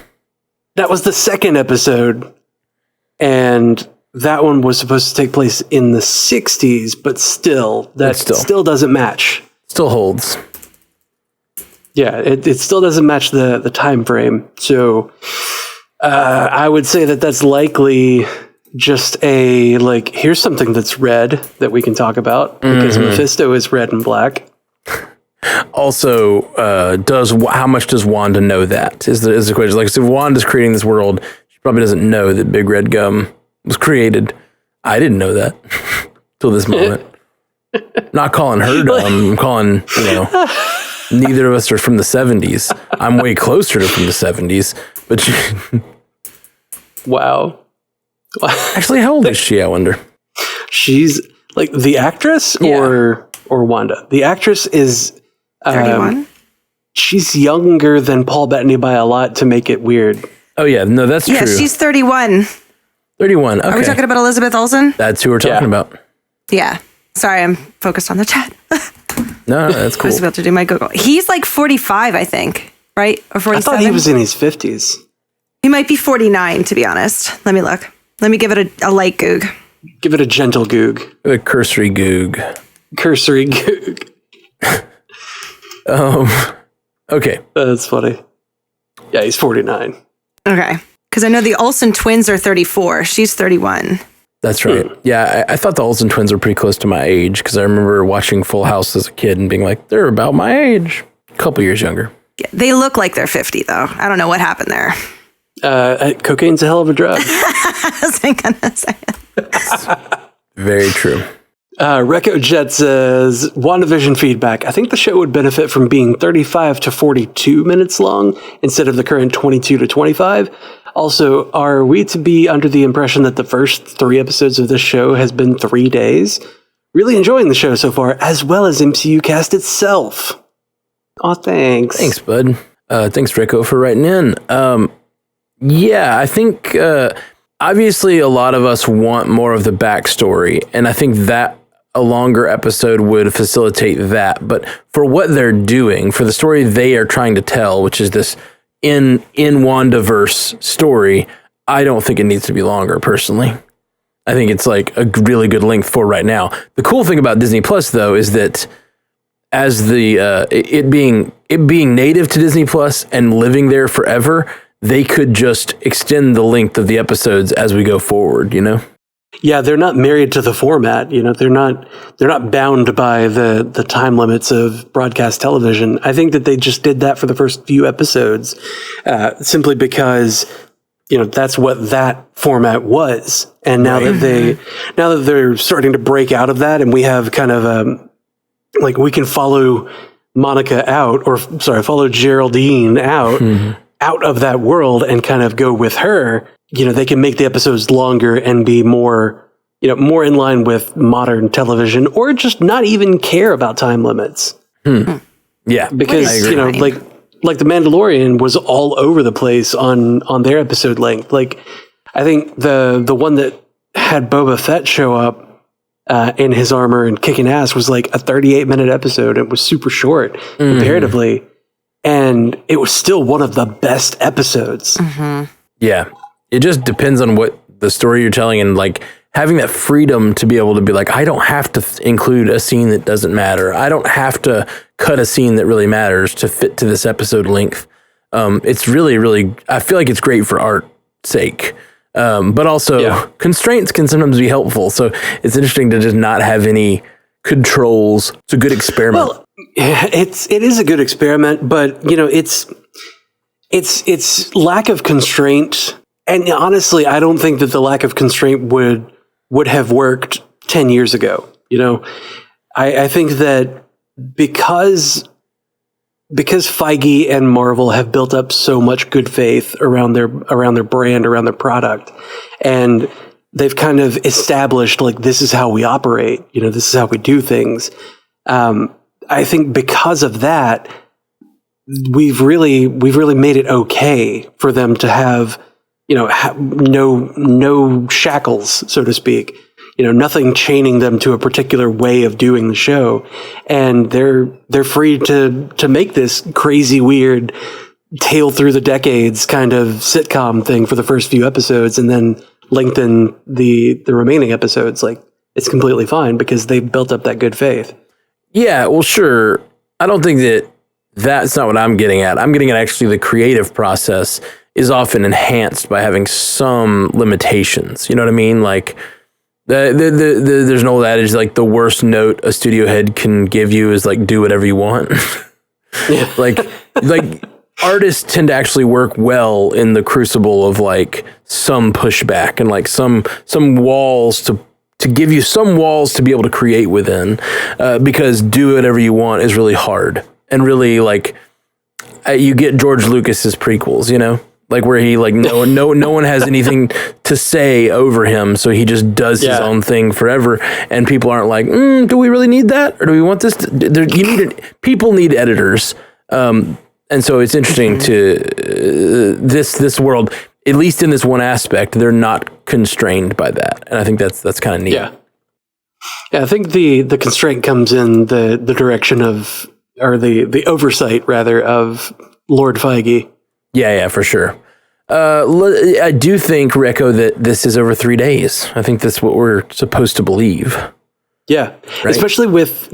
That was the second episode, and that one was supposed to take place in the 60s, but still doesn't match. Still holds. Yeah, it still doesn't match the time frame. So I would say that's likely just here's something that's red that we can talk about because Mephisto is red and black. Also, how much does Wanda know that is the question. Like, so if Wanda's creating this world, she probably doesn't know that Big Red Gum was created. I didn't know that till this moment. Not calling her dumb. I'm calling, neither of us are from the 70s. I'm way closer to from the 70s. But Wow. Actually, how old is she, I wonder? She's like the actress or Wanda? The actress is 31. She's younger than Paul Bettany by a lot to make it weird. Oh, yeah. No, that's true. Yeah, she's 31. 31. Okay. Are we talking about Elizabeth Olsen? That's who we're talking about. Yeah. Sorry, I'm focused on the chat. No, that's cool. I was about to do my Google. He's like 45, I think, right? Or 47? I thought he was in his 50s. He might be 49, to be honest. Let me look. Let me give it a light goog. Give it a gentle goog. A cursory goog. Cursory goog. Okay. That's funny. Yeah, he's 49. Okay. Because I know the Olsen twins are 34. She's 31. That's right. Yeah, I thought the Olsen twins were pretty close to my age because I remember watching Full House as a kid and being like, they're about my age. A couple years younger. Yeah, they look like they're 50, though. I don't know what happened there. Cocaine's a hell of a drug. I wasn't going to say it. Very true. Recco Jet says, WandaVision feedback. I think the show would benefit from being 35 to 42 minutes long instead of the current 22 to 25. Also, are we to be under the impression that the first 3 episodes of this show has been 3 days? Really enjoying the show so far, as well as MCU cast itself. Aw, thanks. Thanks, bud. Thanks, Rico, for writing in. Yeah, I think obviously a lot of us want more of the backstory, and I think that a longer episode would facilitate that. But for what they're doing, for the story they are trying to tell, which is this in WandaVerse story, I don't think it needs to be longer, personally. I think it's like a really good length for right now. The cool thing about Disney Plus, though, is that as the it being native to Disney Plus and living there forever, they could just extend the length of the episodes as we go forward, Yeah, they're not married to the format. They're not bound by the time limits of broadcast television. I think that they just did that for the first few episodes, simply because that's what that format was. And now that they're starting to break out of that, and we have kind of we can follow Monica out, follow Geraldine out. Out of that world and kind of go with her, they can make the episodes longer and be more, more in line with modern television, or just not even care about time limits. Yeah. Because, like The Mandalorian was all over the place on their episode length. Like, I think the one that had Boba Fett show up in his armor and kicking ass was like a 38-minute episode. It was super short comparatively. And it was still one of the best episodes. Mm-hmm. Yeah. It just depends on what the story you're telling, and like having that freedom to be able to be like, I don't have to include a scene that doesn't matter. I don't have to cut a scene that really matters to fit to this episode length. It's really, really, I feel like it's great for art's sake. But also constraints can sometimes be helpful. So it's interesting to just not have any controls. It's a good experiment. Well, it is a good experiment, but it's lack of constraint. And honestly, I don't think that the lack of constraint would have worked 10 years ago. I think that because Feige and Marvel have built up so much good faith around their brand, around their product, and they've kind of established like, this is how we operate. This is how we do things. I think because of that, we've really made it okay for them to have, no shackles, so to speak. Nothing chaining them to a particular way of doing the show, and they're free to make this crazy, weird tale through the decades kind of sitcom thing for the first few episodes, and then lengthen the remaining episodes. Like, it's completely fine because they've built up that good faith. Yeah, well, sure. I don't think that's not what I'm getting at. I'm getting at actually the creative process is often enhanced by having some limitations. You know what I mean? Like, there's an old adage, like, the worst note a studio head can give you is, like, do whatever you want. Yeah. like artists tend to actually work well in the crucible of like some pushback and like some walls to give you some walls to be able to create within, because do whatever you want is really hard and really like you get George Lucas's prequels, you know, like where he like no one has anything to say over him, so he just does his own thing forever, and people aren't like, do we really need that, or do we want this? People need editors, and so it's interesting to this world. At least in this one aspect, they're not constrained by that, and I think that's kind of neat. Yeah, I think the constraint comes in the direction of, or the oversight rather, of Lord Feige. Yeah, for sure. I do think, Recco, that this is over 3 days. I think that's what we're supposed to believe. Yeah, right? Especially with,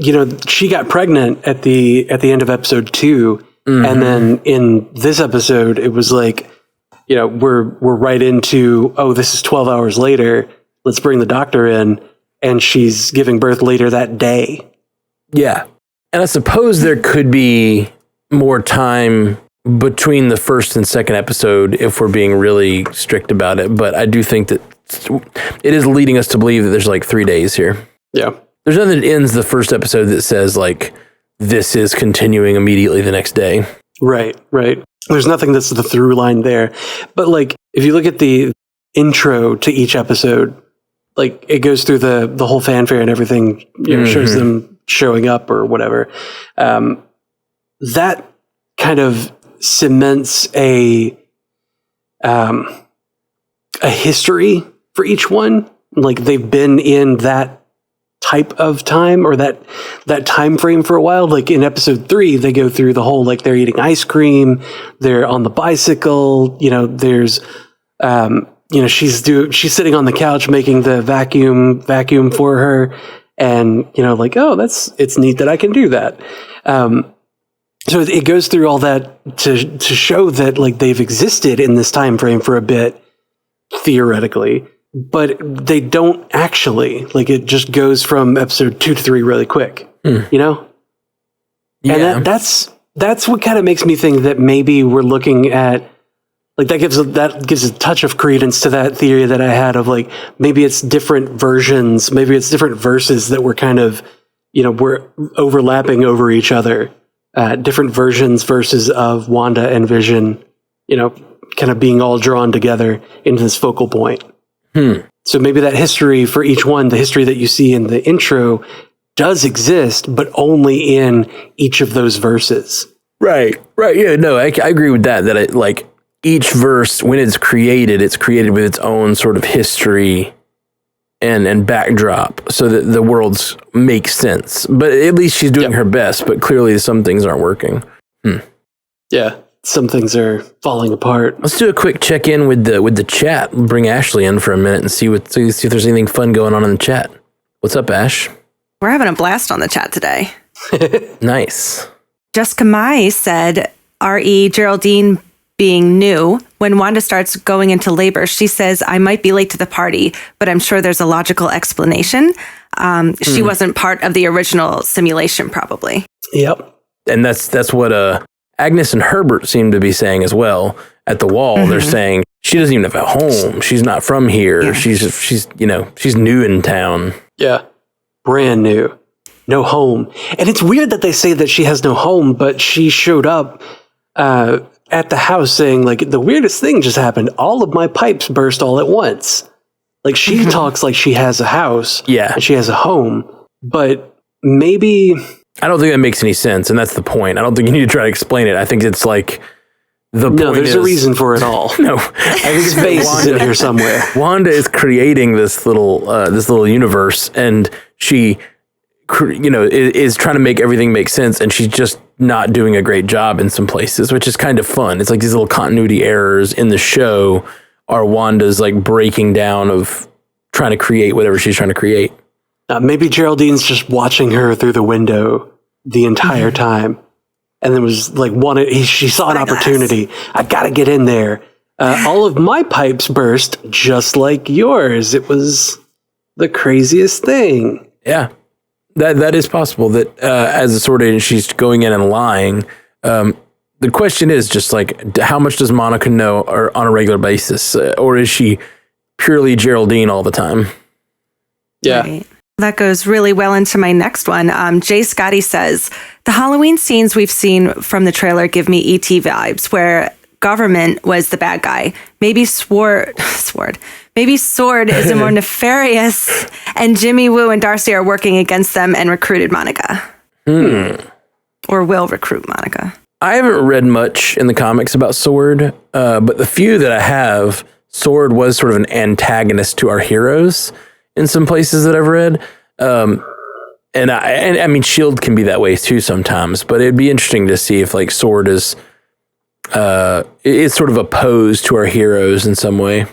she got pregnant at the end of episode 2, and then in this episode, it was like, we're right into, this is 12 hours later. Let's bring the doctor in, and she's giving birth later that day. Yeah. And I suppose there could be more time between the first and second episode if we're being really strict about it. But I do think that it is leading us to believe that there's like 3 days here. Yeah. There's nothing that ends the first episode that says like, this is continuing immediately the next day. Right. There's nothing that's the through line there. But like, if you look at the intro to each episode, like it goes through the whole fanfare and everything, shows them showing up or whatever. That kind of cements a history for each one. Like they've been in that type of time or that time frame for a while. Like in episode 3, they go through the whole, like they're eating ice cream, they're on the bicycle, there's she's sitting on the couch making the vacuum for her, and like, it's neat that I can do that. So it goes through all that to show that like they've existed in this time frame for a bit, theoretically. But they don't actually. Like, it just goes from episode 2 to 3 really quick, Yeah. And that's what kind of makes me think that maybe we're looking at, like, that gives a touch of credence to that theory that I had of, like, maybe it's different versions, maybe it's different verses that we're kind of, we're overlapping over each other. Different verses of Wanda and Vision, kind of being all drawn together into this focal point. So maybe that history for each one, the history that you see in the intro, does exist, but only in each of those verses. Right. Yeah, no, I agree with that. That like each verse, when it's created with its own sort of history and backdrop, so that the worlds make sense. But at least she's doing her best. But clearly, some things aren't working. Yeah. Some things are falling apart. Let's do a quick check-in with the chat. Bring Ashley in for a minute and see if there's anything fun going on in the chat. What's up, Ash? We're having a blast on the chat today. Nice. Jessica Mai said, R.E. Geraldine being new. When Wanda starts going into labor, she says, I might be late to the party, but I'm sure there's a logical explanation. She wasn't part of the original simulation, probably. Yep. And that's what Agnes and Herbert seem to be saying as well. At the wall, they're saying she doesn't even have a home. She's not from here. Yeah. She's new in town. Yeah, brand new, no home. And it's weird that they say that she has no home, but she showed up at the house saying, like, the weirdest thing just happened. All of my pipes burst all at once. Like, she talks like she has a house. Yeah, and she has a home, but maybe. I don't think that makes any sense, and that's the point. I don't think you need to try to explain it. I think it's like the point. No, there's a reason for it all. No, I think space is in here somewhere. Wanda is creating this little universe, and she, is trying to make everything make sense, and she's just not doing a great job in some places, which is kind of fun. It's like these little continuity errors in the show are Wanda's like breaking down of trying to create whatever she's trying to create. Maybe Geraldine's just watching her through the window the entire time. And then was like, she saw an opportunity. I got to get in there. All of my pipes burst just like yours. It was the craziest thing. Yeah, that is possible that as a sword agent, she's going in and lying. the question is just like, how much does Monica know or on a regular basis? Or is she purely Geraldine all the time? Yeah. Right. That goes really well into my next one. Jay Scotty says, the Halloween scenes we've seen from the trailer give me ET vibes, where government was the bad guy. Maybe Maybe Sword is a more nefarious, and Jimmy Woo and Darcy are working against them and recruited Monica. Or will recruit Monica. I haven't read much in the comics about Sword, but the few that I have, Sword was sort of an antagonist to our heroes in some places that I've read. And I mean, Shield can be that way too sometimes, but it'd be interesting to see if like Sword is sort of opposed to our heroes in some way,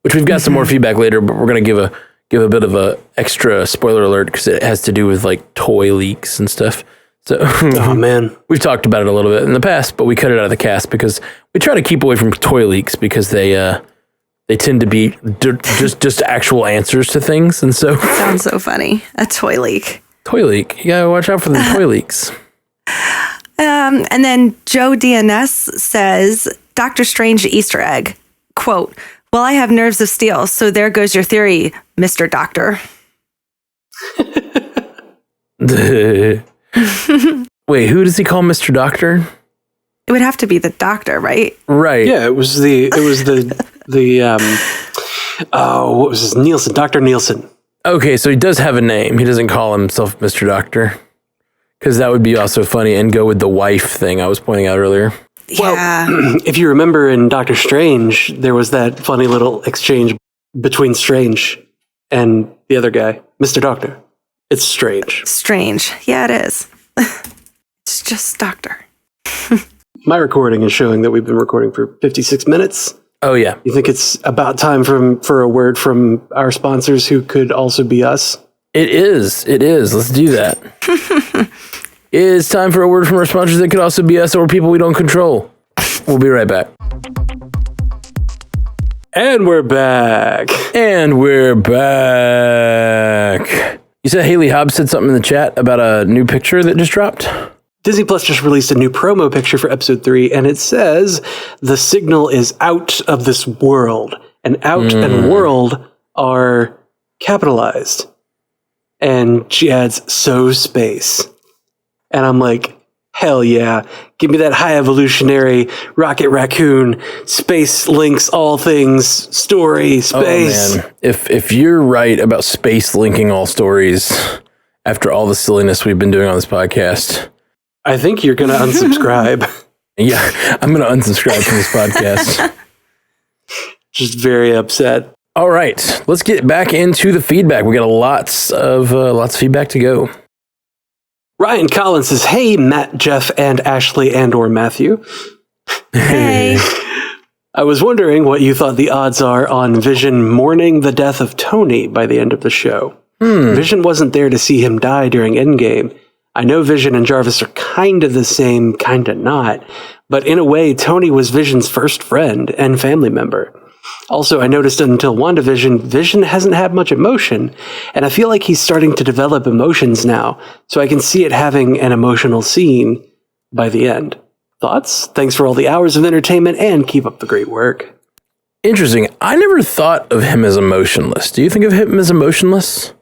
which we've got some more feedback later, but we're going to give a bit of a extra spoiler alert because it has to do with like toy leaks and stuff. So, oh man, we've talked about it a little bit in the past, but we cut it out of the cast because we try to keep away from toy leaks because they tend to be just actual answers to things. And so sounds so funny. A toy leak. Toy leak. You gotta watch out for the toy leaks. And then Joe DNS says, Doctor Strange Easter egg, quote, well, I have nerves of steel, so there goes your theory, Mr. Doctor. Wait, who does he call Mr. Doctor? It would have to be the doctor, right? Right. Yeah, it was the what was his Nielsen, Dr. Nielsen. Okay, so he does have a name. He doesn't call himself Mr. Doctor. Because that would be also funny and go with the wife thing I was pointing out earlier. Yeah. Well, if you remember in Doctor Strange, there was that funny little exchange between Strange and the other guy, Mr. Doctor. It's strange. Strange. Yeah, it is. It's just Doctor. My recording is showing that we've been recording for 56 minutes. Oh, yeah. You think it's about time for a word from our sponsors who could also be us? It is. Let's do that. It is time for a word from our sponsors that could also be us or people we don't control. We'll be right back. And we're back. You said Haley Hobbs said something in the chat about a new picture that just dropped? Disney Plus just released a new promo picture for episode 3, and it says the signal is out of this world. And out and world are capitalized. And she adds, so space. And I'm like, hell yeah. Give me that high evolutionary Rocket Raccoon, space links all things, story, space. Oh, man. If you're right about space linking all stories after all the silliness we've been doing on this podcast, I think you're going to unsubscribe. Yeah, I'm going to unsubscribe from this podcast. Just very upset. All right, let's get back into the feedback. We got lots of feedback to go. Ryan Collins says, hey, Matt, Jeff, and Ashley, and or Matthew. Hey. I was wondering what you thought the odds are on Vision mourning the death of Tony by the end of the show. Vision wasn't there to see him die during Endgame. I know Vision and Jarvis are kind of the same, kind of not, but in a way, Tony was Vision's first friend and family member. Also, I noticed until WandaVision, Vision hasn't had much emotion, and I feel like he's starting to develop emotions now, so I can see it having an emotional scene by the end. Thoughts? Thanks for all the hours of entertainment, and keep up the great work. Interesting. I never thought of him as emotionless. Do you think of him as emotionless?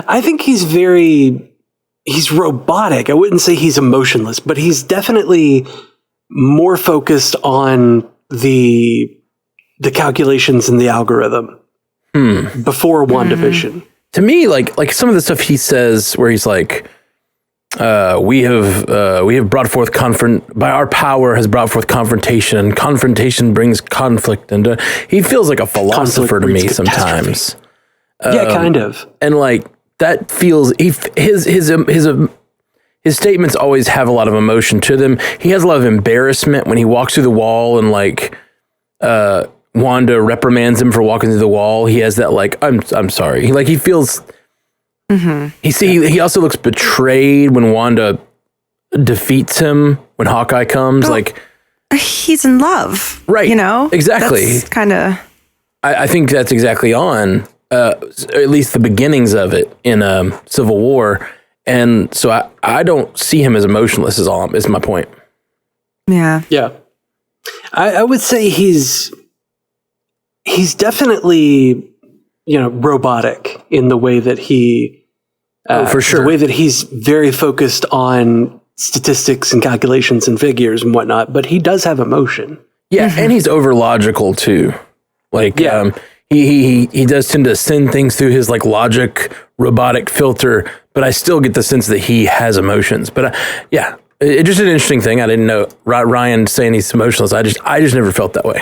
I think he's robotic. I wouldn't say he's emotionless, but he's definitely more focused on the calculations in the algorithm before WandaVision. To me, like some of the stuff he says where he's like, we have brought forth by our power has brought forth confrontation, and confrontation brings conflict, and he feels like a philosopher to me sometimes. Yeah, kind of. And like that feels his statements always have a lot of emotion to them. He has a lot of embarrassment when he walks through the wall and like Wanda reprimands him for walking through the wall. He has that like I'm sorry. He feels. He also looks betrayed when Wanda defeats him when Hawkeye comes. Like he's in love, right? You know, exactly. Kind of. I think that's exactly on. At least the beginnings of it in Civil War, and so I don't see him as emotionless. Is my point. Yeah. Yeah. I would say he's definitely, robotic in the way that he, for sure. the way that he's very focused on statistics and calculations and figures and whatnot, but he does have emotion. Yeah, and he's over logical too. Like, he does tend to send things through his like logic robotic filter, but I still get the sense that he has emotions. But it's just an interesting thing. I didn't know Ryan saying he's emotionless. I just never felt that way.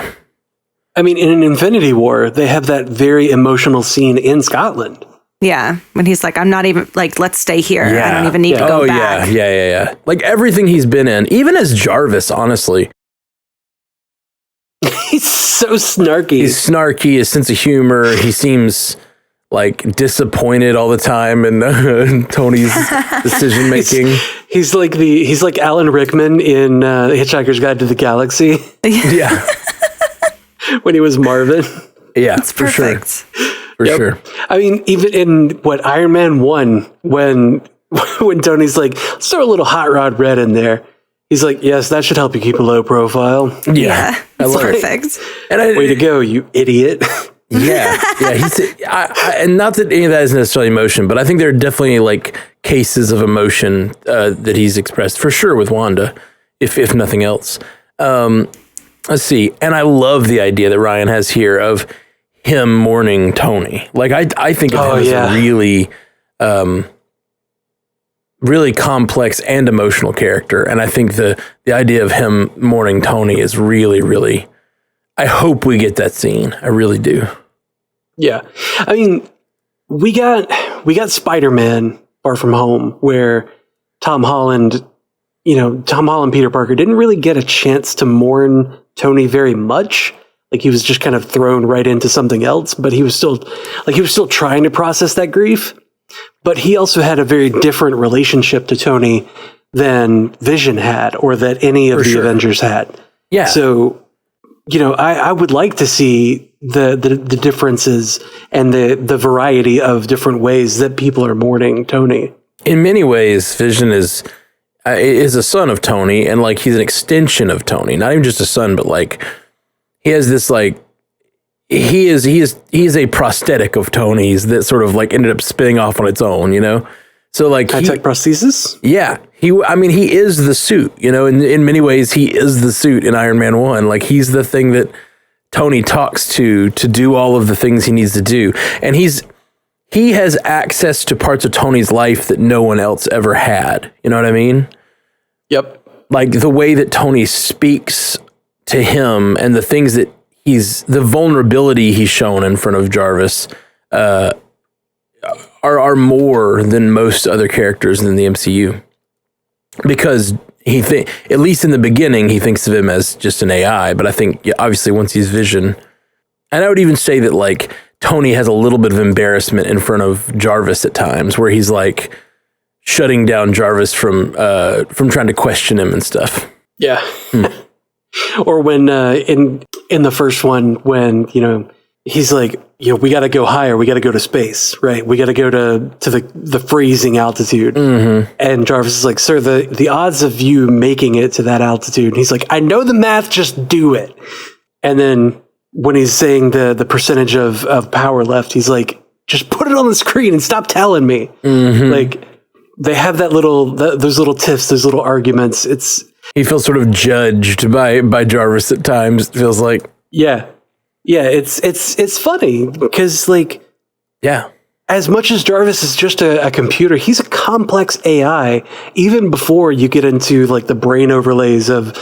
I mean, in an Infinity War, they have that very emotional scene in Scotland. Yeah, when he's like, I'm not even, like, let's stay here. Yeah. I don't even need to go back. Yeah. Like, everything he's been in, even as Jarvis, honestly. He's so snarky. He's snarky, his sense of humor. He seems, like, disappointed all the time in Tony's decision-making. He's like Alan Rickman in Hitchhiker's Guide to the Galaxy. Yeah. When he was Marvin. Yeah, It's for perfect. sure. For sure. I mean, even in Iron Man 1, when Tony's like, let's throw a little Hot Rod Red in there. He's like, yes, that should help you keep a low profile. Yeah. I It's love it. perfect. And Way to go, you idiot. Yeah. And not that any of that is necessarily emotion, but I think there are definitely like cases of emotion that he's expressed for sure with Wanda, if nothing else. Let's see. And I love the idea that Ryan has here of him mourning Tony. Like, I think of him as a really, really complex and emotional character. And I think the idea of him mourning Tony is really, really, I hope we get that scene. I really do. Yeah. I mean, we got Spider-Man Far From Home, where Tom Holland, Peter Parker didn't really get a chance to mourn Tony very much. Like, he was just kind of thrown right into something else, but he was still trying to process that grief. But he also had a very different relationship to Tony than Vision had, or that any of the Avengers had. Yeah. So, I would like to see the differences and the variety of different ways that people are mourning Tony. In many ways, Vision is a son of Tony, and like he's an extension of Tony. Not even just a son, but like he has this like he is a prosthetic of Tony's that sort of like ended up spinning off on its own, So like high-tech prosthesis? Yeah. He is the suit, in many ways he is the suit in Iron Man 1. Like he's the thing that Tony talks to do all of the things he needs to do. And he has access to parts of Tony's life that no one else ever had. You know what I mean? Yep. Like the way that Tony speaks to him and the things that the vulnerability he's shown in front of Jarvis, are more than most other characters in the MCU. Because at least in the beginning, he thinks of him as just an AI. But I think, obviously, once he's Vision, and I would even say that like Tony has a little bit of embarrassment in front of Jarvis at times, where he's like shutting down Jarvis from trying to question him and stuff. Yeah. Or when in the first one, when he's like, we got to go higher, we got to go to space, right? We got to go to the freezing altitude. Mm-hmm. And Jarvis is like, sir, the odds of you making it to that altitude. And he's like, I know the math, just do it. And then when he's saying the percentage of power left, he's like, just put it on the screen and stop telling me. Mm-hmm. Like, they have those little tiffs, those little arguments. He feels sort of judged by Jarvis at times. It feels like, yeah, it's funny because as much as Jarvis is just a computer, he's a complex AI. Even before you get into like the brain overlays of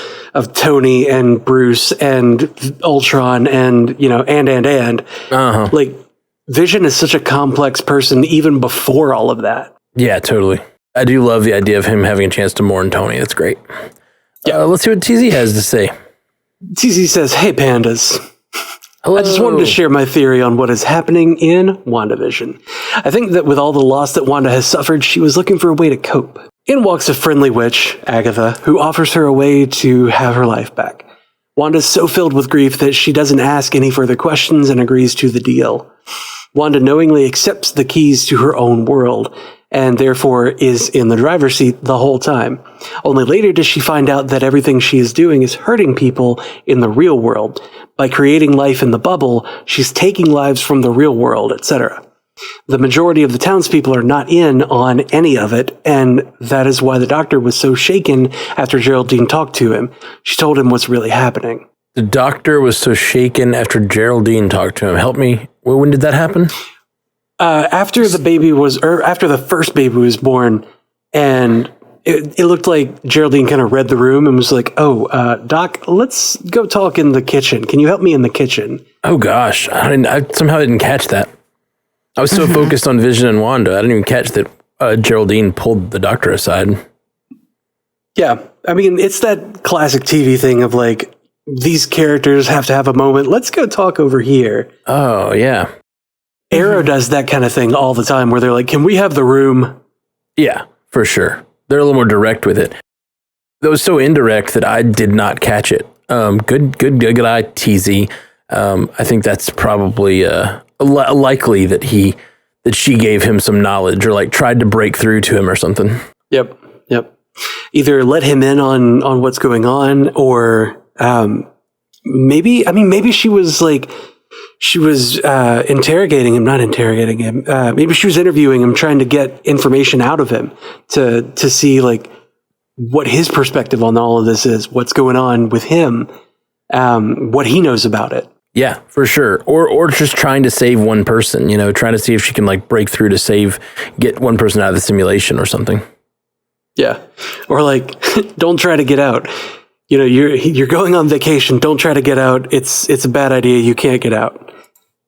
Tony and Bruce and Ultron and like Vision is such a complex person even before all of that. Yeah, totally. I do love the idea of him having a chance to mourn Tony. That's great. Yeah, let's see what TZ has to say. TZ says, "Hey, pandas. Hello. I just wanted to share my theory on what is happening in WandaVision. I think that with all the loss that Wanda has suffered, she was looking for a way to cope. In walks a friendly witch, Agatha, who offers her a way to have her life back. Wanda's so filled with grief that she doesn't ask any further questions and agrees to the deal. Wanda knowingly accepts the keys to her own world, and therefore is in the driver's seat the whole time. Only later does she find out that everything she is doing is hurting people in the real world. By creating life in the bubble, she's taking lives from the real world, etc. The majority of the townspeople are not in on any of it, and that is why the doctor was so shaken after Geraldine talked to him. She told him what's really happening. The doctor was so shaken after Geraldine talked to him. Help me. When did that happen? After the first baby was born, and it looked like Geraldine kind of read the room and was like, Doc, let's go talk in the kitchen. Can you help me in the kitchen? Oh, gosh. I somehow didn't catch that. I was so focused on Vision and Wanda, I didn't even catch that Geraldine pulled the doctor aside. Yeah. I mean, it's that classic TV thing of like, these characters have to have a moment. Let's go talk over here. Oh, yeah. Arrow does that kind of thing all the time where they're like, can we have the room? Yeah, for sure. They're a little more direct with it. That was so indirect that I did not catch it. Good eye, TZ. I think that's probably likely that she gave him some knowledge or like tried to break through to him or something. Yep. Either let him in on what's going on, or maybe she was interrogating him, not interrogating him. Maybe she was interviewing him, trying to get information out of him to see like what his perspective on all of this is, what's going on with him, what he knows about it. Yeah, for sure. Or just trying to save one person, trying to see if she can like break through to get one person out of the simulation or something. Yeah. Or like, don't try to get out. You're going on vacation. Don't try to get out. It's a bad idea. You can't get out.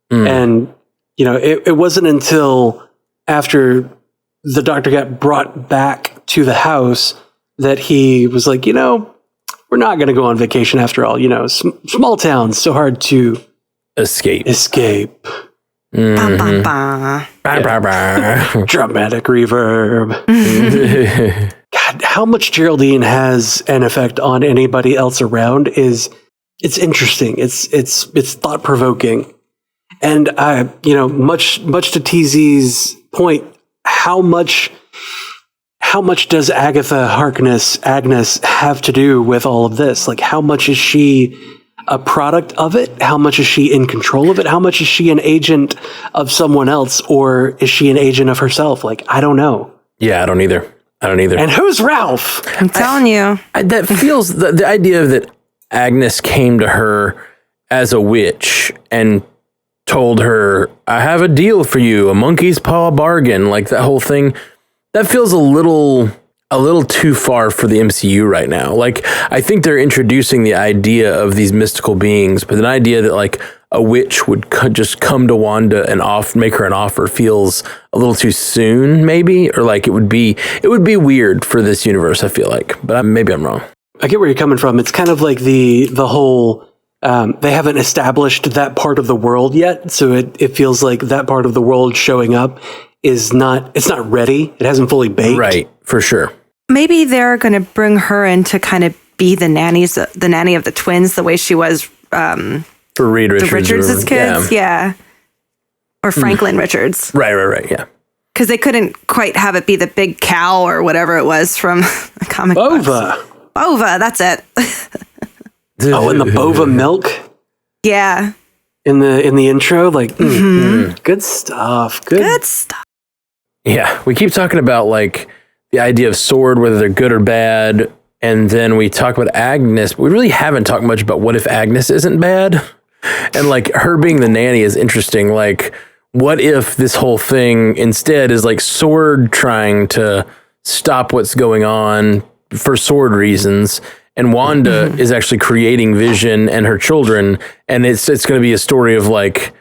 And, it wasn't until after the doctor got brought back to the house that he was like, we're not going to go on vacation after all. Small towns, so hard to escape. Mm-hmm. Dramatic reverb. God, how much Geraldine has an effect on anybody else around it's interesting. It's thought provoking, and much to TZ's point, how much does Agatha Harkness, Agnes, have to do with all of this? Like, how much is she a product of it? How much is she in control of it? How much is she an agent of someone else, or is she an agent of herself? Like, I don't know. Yeah, I don't either. And who's Ralph? I'm telling you. That feels, the idea that Agnes came to her as a witch and told her, I have a deal for you, a monkey's paw bargain, like that whole thing, that feels a little too far for the MCU right now. Like, I think they're introducing the idea of these mystical beings, but an idea that like a witch would just come to Wanda and make her an offer feels a little too soon, maybe, or like it would be weird for this universe, I feel like, but maybe I'm wrong. I get where you're coming from. It's kind of like the whole, they haven't established that part of the world yet, so it feels like that part of the world showing up it's not ready. It hasn't fully baked. Right, for sure. Maybe they're going to bring her in to kind of be the nanny of the twins, the way she was for Reed Richards. The Richards' kids, yeah. Or Franklin Richards. Right, yeah. Because they couldn't quite have it be the big cow or whatever it was from the comic Bova. Bova, that's it. And the Bova milk? Yeah. In the intro, like, good stuff. Good stuff. Yeah, we keep talking about like the idea of sword, whether they're good or bad, and then we talk about Agnes, but we really haven't talked much about what if Agnes isn't bad? And like her being the nanny is interesting. Like, what if this whole thing instead is like Sword trying to stop what's going on for Sword reasons, and Wanda is actually creating Vision and her children, and it's going to be a story of like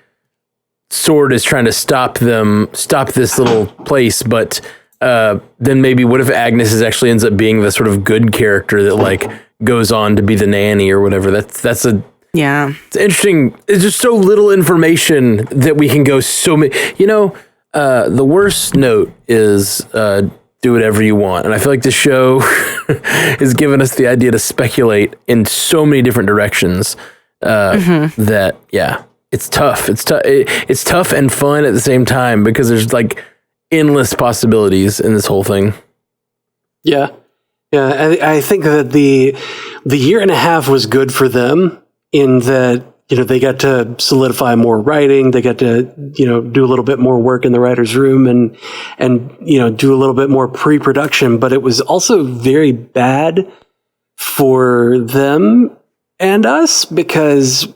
Sword is trying to stop this little place, but then maybe what if Agnes actually ends up being the sort of good character that like goes on to be the nanny or whatever. It's interesting. It's just so little information that we can go so many. The worst note is do whatever you want, and I feel like the show has given us the idea to speculate in so many different directions. That it's tough. It's tough and fun at the same time, because there's like endless possibilities in this whole thing. Yeah. Yeah. I think that the year and a half was good for them in that, they got to solidify more writing. They got to, do a little bit more work in the writer's room and do a little bit more pre-production. But it was also very bad for them and us because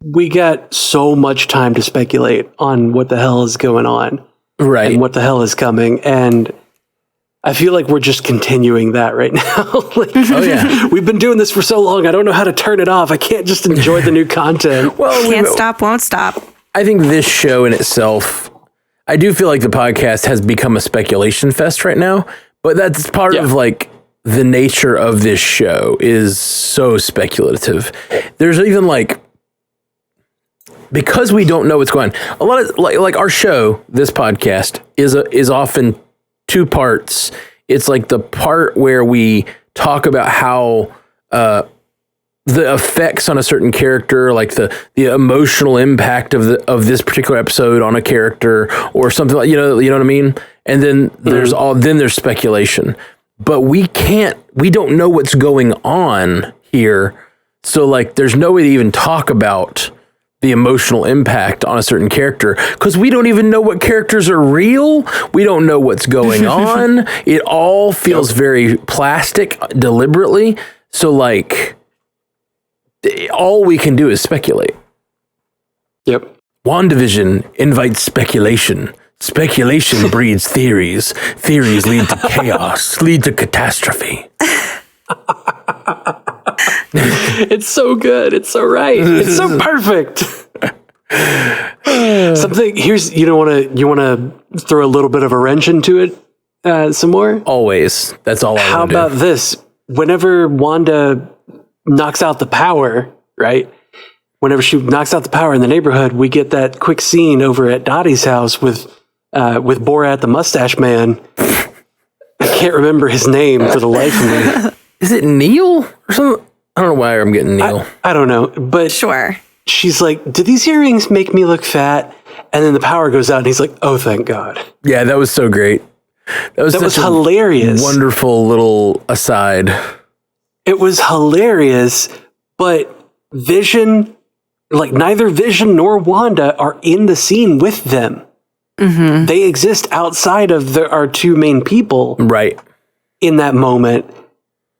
we got so much time to speculate on what the hell is going on. Right. And what the hell is coming. And I feel like we're just continuing that right now. Oh, yeah. We've been doing this for so long. I don't know how to turn it off. I can't just enjoy the new content. Well, can't stop, won't stop. I think this show in itself, I do feel like the podcast has become a speculation fest right now, but that's part of like the nature of this show is so speculative. There's even like, because we don't know what's going on, a lot of like our show, this podcast is often two parts. It's like the part where we talk about how the effects on a certain character, like the emotional impact of this particular episode on a character or something like, you know what I mean? And then there's speculation. But we don't know what's going on here. So like there's no way to even talk about the emotional impact on a certain character because we don't even know what characters are real. We don't know what's going on. It all feels very plastic deliberately. So like all we can do is speculate. Yep. WandaVision invites speculation. Speculation breeds theories. Theories lead to chaos, lead to catastrophe. It's so good. It's so right. It's so perfect. Something here's you want to throw a little bit of a wrench into it some more? Always. That's all I How want to do. about this? Whenever Wanda knocks out the power, right? Whenever she knocks out the power in the neighborhood, we get that quick scene over at Dottie's house with Borat the mustache man. I can't remember his name for the life of me. Is it Neil or something? I don't know why I'm getting Neil. I don't know, but Sure. she's like, "Do these earrings make me look fat?" And then the power goes out, and he's like, "Oh, thank God!" Yeah, that was so great. That was hilarious. Wonderful little aside. It was hilarious, but Vision, like neither Vision nor Wanda are in the scene with them. Mm-hmm. They exist outside of our two main people, Right. in that moment,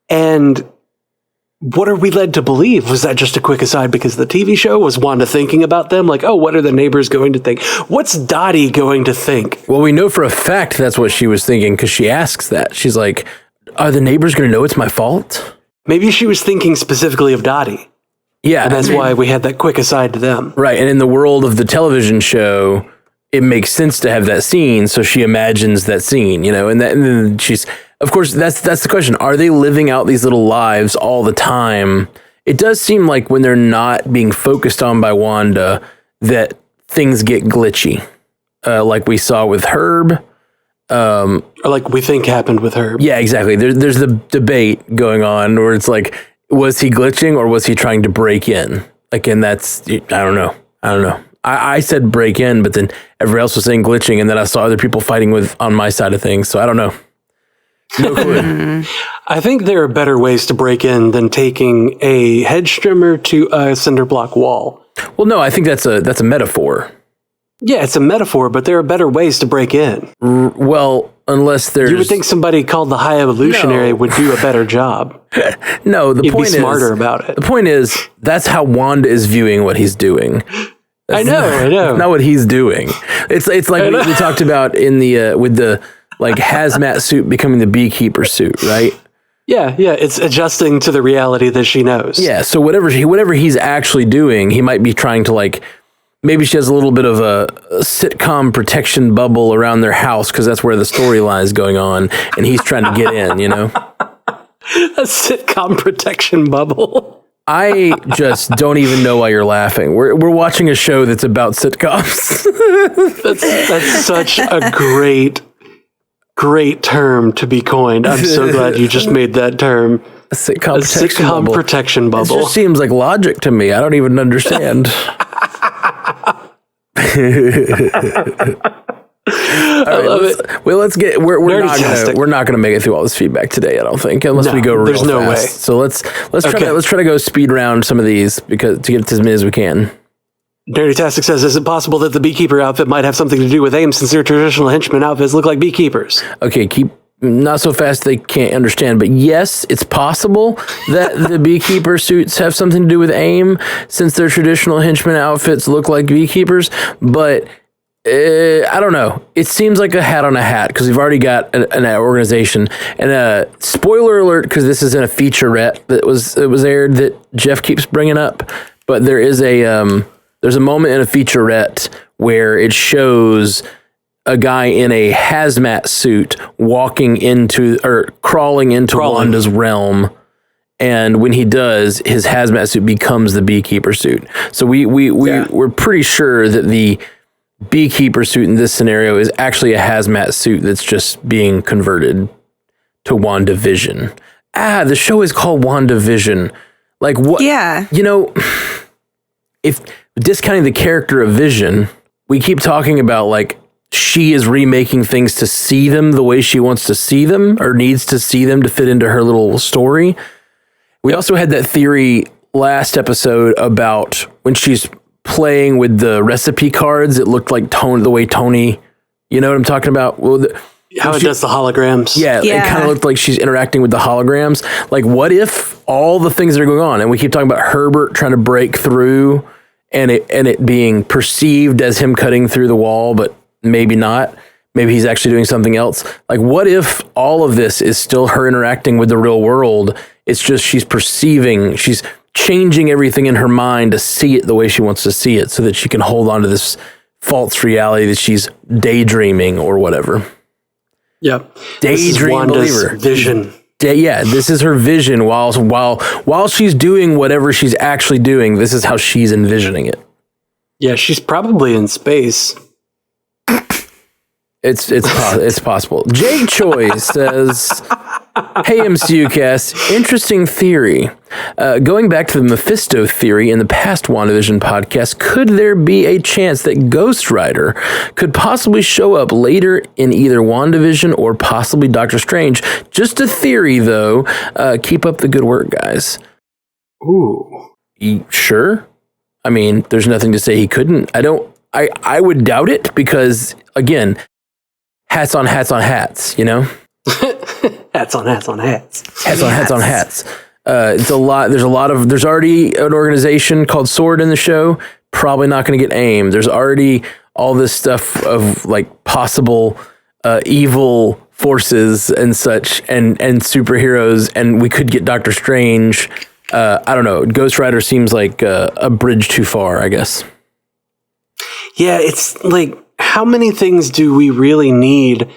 and. What are we led to believe? Was that just a quick aside because the TV show? Was Wanda thinking about them? Like, oh, what are the neighbors going to think? What's Dottie going to think? Well, we know for a fact that's what she was thinking because she asks that. She's like, are the neighbors going to know it's my fault? Maybe she was thinking specifically of Dottie. Yeah. And that's why we had that quick aside to them. Right. And in the world of the television show, it makes sense to have that scene. So she imagines that scene, and then she's... Of course, that's the question. Are they living out these little lives all the time? It does seem like when they're not being focused on by Wanda, that things get glitchy, like we saw with Herb. Or like we think happened with Herb. Yeah, exactly. There's the debate going on where it's like, was he glitching or was he trying to break in? Like, and that's, I don't know. I said break in, but then everybody else was saying glitching, and then I saw other people fighting on my side of things, so I don't know. No clue. I think there are better ways to break in than taking a hedge trimmer to a cinder block wall. Well, no, I think that's a metaphor. Yeah, it's a metaphor, but there are better ways to break in. Well, unless there's... You would think somebody called the High Evolutionary would do a better job. No, the You'd point be smarter about it. The point is, that's how Wanda is viewing what he's doing. I know. Not what he's doing. It's like we talked about in the with the like hazmat suit becoming the beekeeper suit, right? Yeah, it's adjusting to the reality that she knows. Yeah, so whatever he's actually doing, he might be trying to like, maybe she has a little bit of a sitcom protection bubble around their house because that's where the storyline is going on, and he's trying to get in, A sitcom protection bubble. I just don't even know why you're laughing. We're watching a show that's about sitcoms. That's such a great term to be coined. I'm so glad you just made that term. A sitcom protection bubble. It just seems like logic to me. I don't even understand. All right, let's get. We're not gonna make it through all this feedback today. I don't think, unless we go real fast. There's no way. So let's try to go speed round some of these because to get to as many as we can. Dirty Tastic says, is it possible that the beekeeper outfit might have something to do with AIM since their traditional henchmen outfits look like beekeepers? Okay, keep not so fast they can't understand, but yes, it's possible that the beekeeper suits have something to do with AIM since their traditional henchmen outfits look like beekeepers, but I don't know. It seems like a hat on a hat because we've already got an organization. And spoiler alert, because this is in a featurette that was aired that Jeff keeps bringing up, but there's a moment in a featurette where it shows a guy in a hazmat suit crawling into Wanda's realm. And when he does, his hazmat suit becomes the beekeeper suit. So we're pretty sure that the beekeeper suit in this scenario is actually a hazmat suit that's just being converted to WandaVision. The show is called WandaVision. Like what? Yeah. If discounting the character of Vision, we keep talking about like she is remaking things to see them the way she wants to see them or needs to see them to fit into her little story. We also had that theory last episode about when she's playing with the recipe cards, it looked like the way Tony, you know what I'm talking about? Well, how it does the holograms. Yeah, it kind of looked like she's interacting with the holograms. Like, what if all the things that are going on, and we keep talking about Herbert trying to break through, and it being perceived as him cutting through the wall, but maybe not. Maybe he's actually doing something else. Like, what if all of this is still her interacting with the real world? It's just she's changing everything in her mind to see it the way she wants to see it so that she can hold on to this false reality that she's daydreaming or whatever. Yep. Daydream believer. Vision. This is her vision while she's doing whatever she's actually doing. This is how she's envisioning it. Yeah, she's probably in space. It's possible. Jake Choi says, "Hey MCU cast, interesting theory. Going back to the Mephisto theory in the past WandaVision podcast, could there be a chance that Ghost Rider could possibly show up later in either WandaVision or possibly Doctor Strange? Just a theory, though. Keep up the good work, guys." Ooh, sure. I mean, there's nothing to say he couldn't. I would doubt it because again. Hats on hats, you know? hats on hats on hats. Hats on hats. It's a lot. There's already an organization called SWORD in the show. Probably not going to get AIM. There's already all this stuff of like possible evil forces and such and superheroes. And we could get Doctor Strange. I don't know. Ghost Rider seems like a bridge too far, I guess. Yeah, it's like, how many things do we really need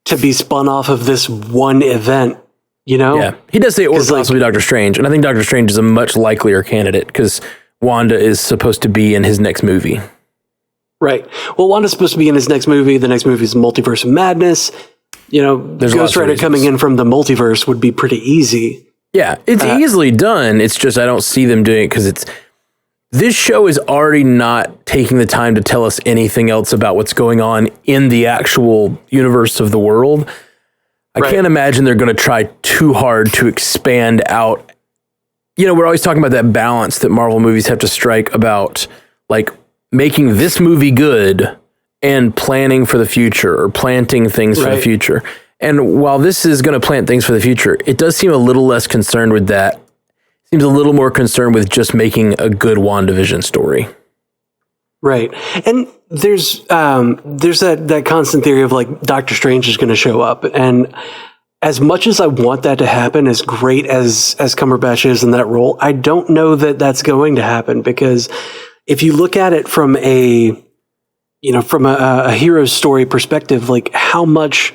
to be spun off of this one event? You know? Yeah, he does say it was possibly Doctor Strange, and I think Doctor Strange is a much likelier candidate because Wanda is supposed to be in his next movie. Right. Well, Wanda's supposed to be in his next movie. The next movie is Multiverse of Madness. You know, there's Ghost Rider coming in from the multiverse would be pretty easy. Yeah, it's easily done. It's just I don't see them doing it because this show is already not taking the time to tell us anything else about what's going on in the actual universe of the world. I can't imagine they're going to try too hard to expand out. You know, we're always talking about that balance that Marvel movies have to strike about like making this movie good and planning for the future or planting things for the future. And while this is going to plant things for the future, it does seem a little less concerned with that. Seems a little more concerned with just making a good WandaVision story. Right. And there's that constant theory of like Doctor Strange is going to show up. And as much as I want that to happen, as great as Cumberbatch is in that role, I don't know that that's going to happen because if you look at it from a hero's story perspective, like how much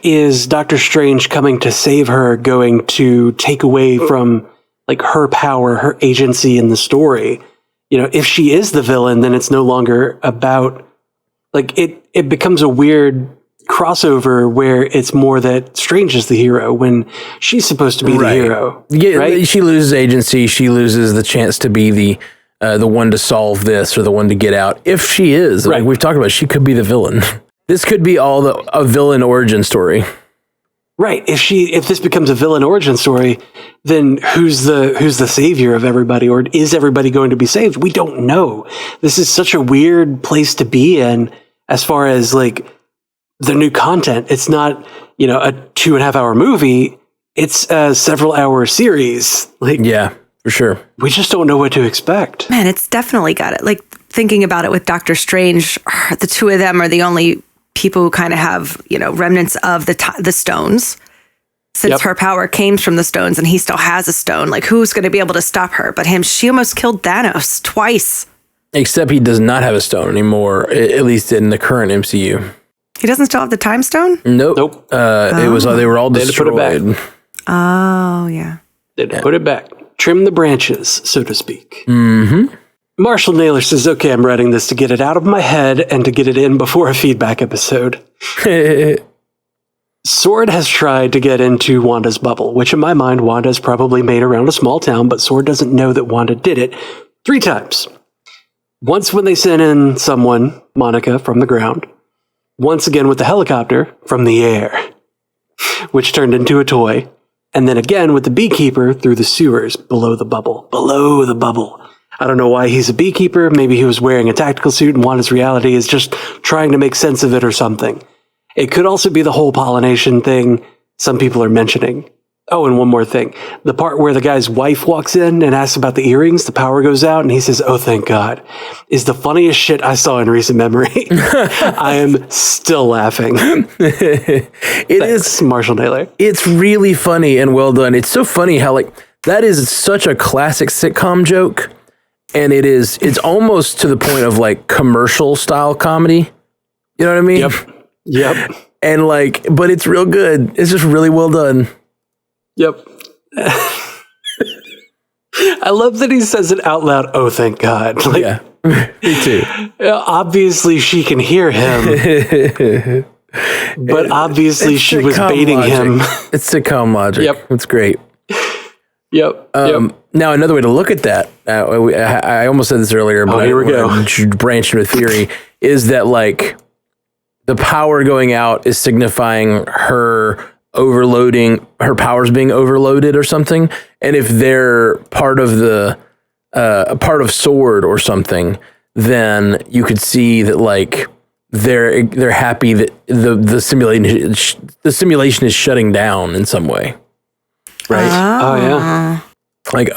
is Doctor Strange coming to save her going to take away from like her power, her agency in the story? You know, if she is the villain, then it's no longer about like it becomes a weird crossover where it's more that Strange is the hero when she's supposed to be the hero. Yeah, right? She loses agency. She loses the chance to be the the one to solve this or the one to get out. If she is, like we've talked about, she could be the villain. This could be a villain origin story. Right. If this becomes a villain origin story, then who's the savior of everybody, or is everybody going to be saved? We don't know. This is such a weird place to be in as far as like the new content. It's not, a 2.5 hour movie. It's a several hour series. Like, yeah, for sure. We just don't know what to expect. Man, it's definitely got it. Like thinking about it with Doctor Strange, the two of them are the only people who kind of have, remnants of the stones. Since her power came from the stones and he still has a stone, like who's going to be able to stop her but him? She almost killed Thanos twice. Except he does not have a stone anymore, at least in the current MCU. He doesn't still have the time stone? Nope. It was they were all destroyed. They had to put it back. Oh, yeah. They had to put it back. Trim the branches, so to speak. Mm-hmm. Marshall Naylor says, okay, I'm writing this to get it out of my head and to get it in before a feedback episode. Sword has tried to get into Wanda's bubble, which in my mind, Wanda's probably made around a small town, but Sword doesn't know that Wanda did it 3 times. Once when they sent in someone, Monica, from the ground. Once again with the helicopter from the air, which turned into a toy. And then again with the beekeeper through the sewers below the bubble. Below the bubble. I don't know why he's a beekeeper. Maybe he was wearing a tactical suit and Wanda's reality is just trying to make sense of it or something. It could also be the whole pollination thing some people are mentioning. Oh, and one more thing. The part where the guy's wife walks in and asks about the earrings, the power goes out, and he says, oh, thank God, is the funniest shit I saw in recent memory. I am still laughing. It is Marshall Naylor. It's really funny and well done. It's so funny how, that is such a classic sitcom joke, and it's almost to the point of, commercial style comedy. You know what I mean? Yep. And, but it's real good. It's just really well done. Yep. I love that he says it out loud. Oh, thank God. Yeah, me too. Obviously, she can hear him, but obviously she was baiting logic. him. It's sitcom logic. Yep. It's great. Yep. Now, another way to look at that, I almost said this earlier, but here we go. Branch into a theory, is that, the power going out is signifying her overloading, her powers being overloaded or something. And if they're part of part of Sword or something, then you could see that they're happy that the simulation is shutting down in some way. Right? Oh yeah.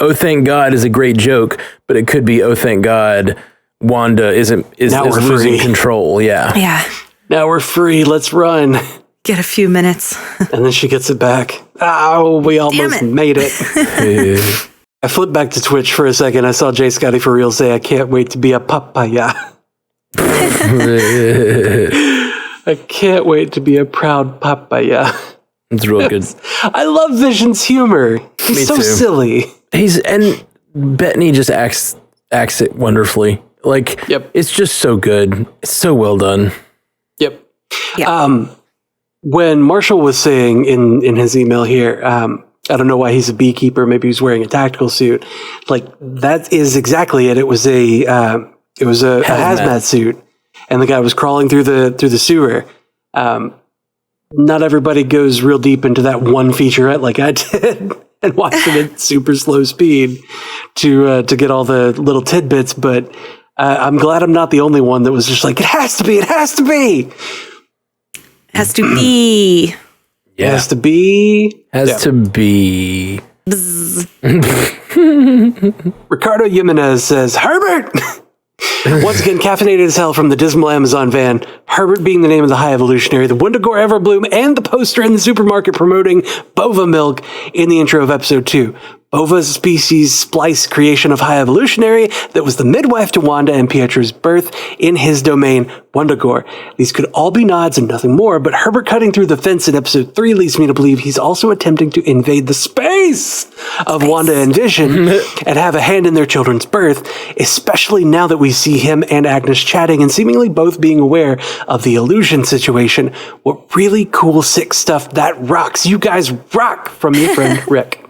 Oh thank God is a great joke, but it could be oh thank God Wanda is losing control. Yeah. Yeah. Now we're free. Let's run. Get a few minutes. And then she gets it back. Oh, we almost made it. I flipped back to Twitch for a second. I saw J. Scotty for real say, I can't wait to be a papaya. I can't wait to be a proud papaya. It's real good. I love Vision's humor. He's so silly. And Bettany just acts it wonderfully. It's just so good. It's so well done. Yep. Yeah. When Marshall was saying in his email here, I don't know why he's a beekeeper. Maybe he's wearing a tactical suit. That is exactly it. It was a hazmat suit, and the guy was crawling through the sewer. Not everybody goes real deep into that one featurette like I did and watched it at super slow speed to get all the little tidbits. But I'm glad I'm not the only one that was just like, it has to be. Has to be. Yeah. Has to be. To be. Ricardo Jimenez says, Herbert! Once again, caffeinated as hell from the dismal Amazon van. Herbert being the name of the High Evolutionary, the Wendigore Everbloom, and the poster in the supermarket promoting Bova milk in the intro of episode 2. Bova's species splice creation of High Evolutionary that was the midwife to Wanda and Pietro's birth in his domain, Wendigore. These could all be nods and nothing more, but Herbert cutting through the fence in episode 3 leads me to believe he's also attempting to invade the space of Wanda and Vision and have a hand in their children's birth, especially now that we see him and Agnes chatting and seemingly both being aware of the illusion situation. What really cool, sick stuff that rocks. You guys rock, from your friend Rick.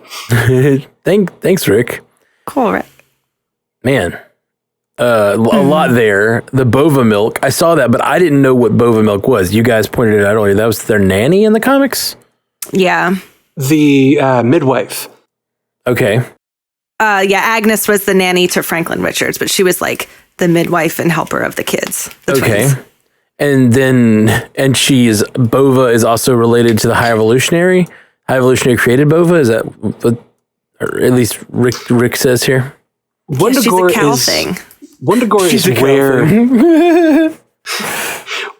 Thanks, Rick. Cool, Rick. Man, a lot there. The Bova milk, I saw that, but I didn't know what Bova milk was. You guys pointed it out earlier. That was their nanny in the comics? Yeah. The midwife. Okay. Yeah, Agnes was the nanny to Franklin Richards, but she was like the midwife and helper of the kids. The twins. And then, Bova is also related to the High Evolutionary. High Evolutionary created Bova? Is that what, or at least Rick says here? Yeah, she's a cow thing. Wundagore is where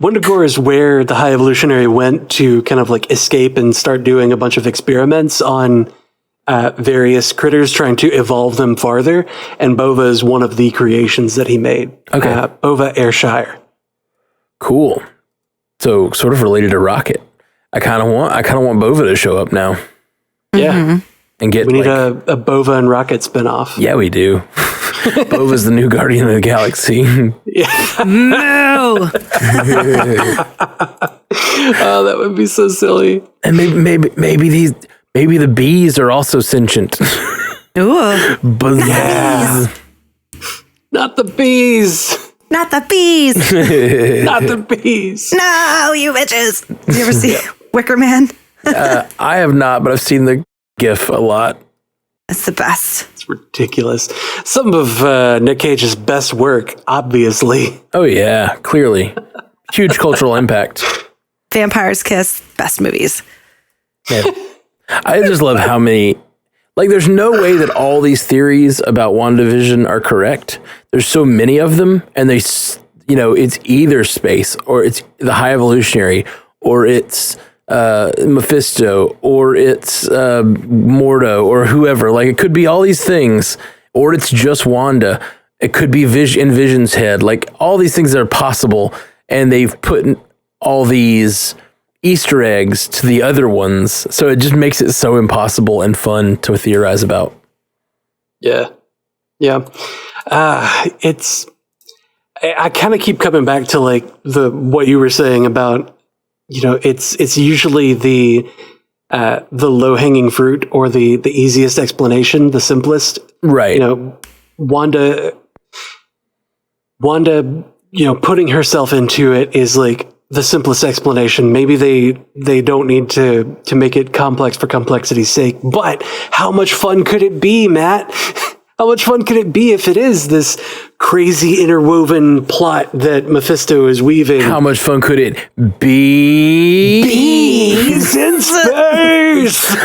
Wundagore is where the High Evolutionary went to kind of like escape and start doing a bunch of experiments on various critters, trying to evolve them farther. And Bova is one of the creations that he made. Okay. Bova Ayrshire. Cool. So sort of related to Rocket. I kind of want Bova to show up now. Yeah. And get we need a Bova and Rocket spinoff. Yeah, we do. Bova's the new Guardian of the Galaxy. Yeah. No. Oh, that would be so silly. And maybe the bees are also sentient. Ooh. But yeah. Not the bees. Not the bees. Not the bees. No, you bitches. Did you ever see Wicker Man? I have not, but I've seen the GIF a lot. It's the best. It's ridiculous. Some of Nick Cage's best work, obviously. Oh, yeah, clearly. Huge cultural impact. Vampire's Kiss, best movies. Yeah. I just love how many... Like, there's no way that all these theories about WandaVision are correct. There's so many of them, and it's either space, or it's the High Evolutionary, or it's Mephisto, or it's Mordo, or whoever. Like, it could be all these things, or it's just Wanda. It could be in Vision's head. Like, all these things that are possible, and they've put all these Easter eggs to the other ones, so it just makes it so impossible and fun to theorize about. Yeah. It's... I kind of keep coming back to like what you were saying about, it's usually the low hanging fruit or the easiest explanation, the simplest. Right. Wanda, putting herself into it is like the simplest explanation. Maybe they don't need to make it complex for complexity's sake, but how much fun could it be, Matt? How much fun could it be if it is this crazy interwoven plot that Mephisto is weaving? How much fun could it be? Bees in space!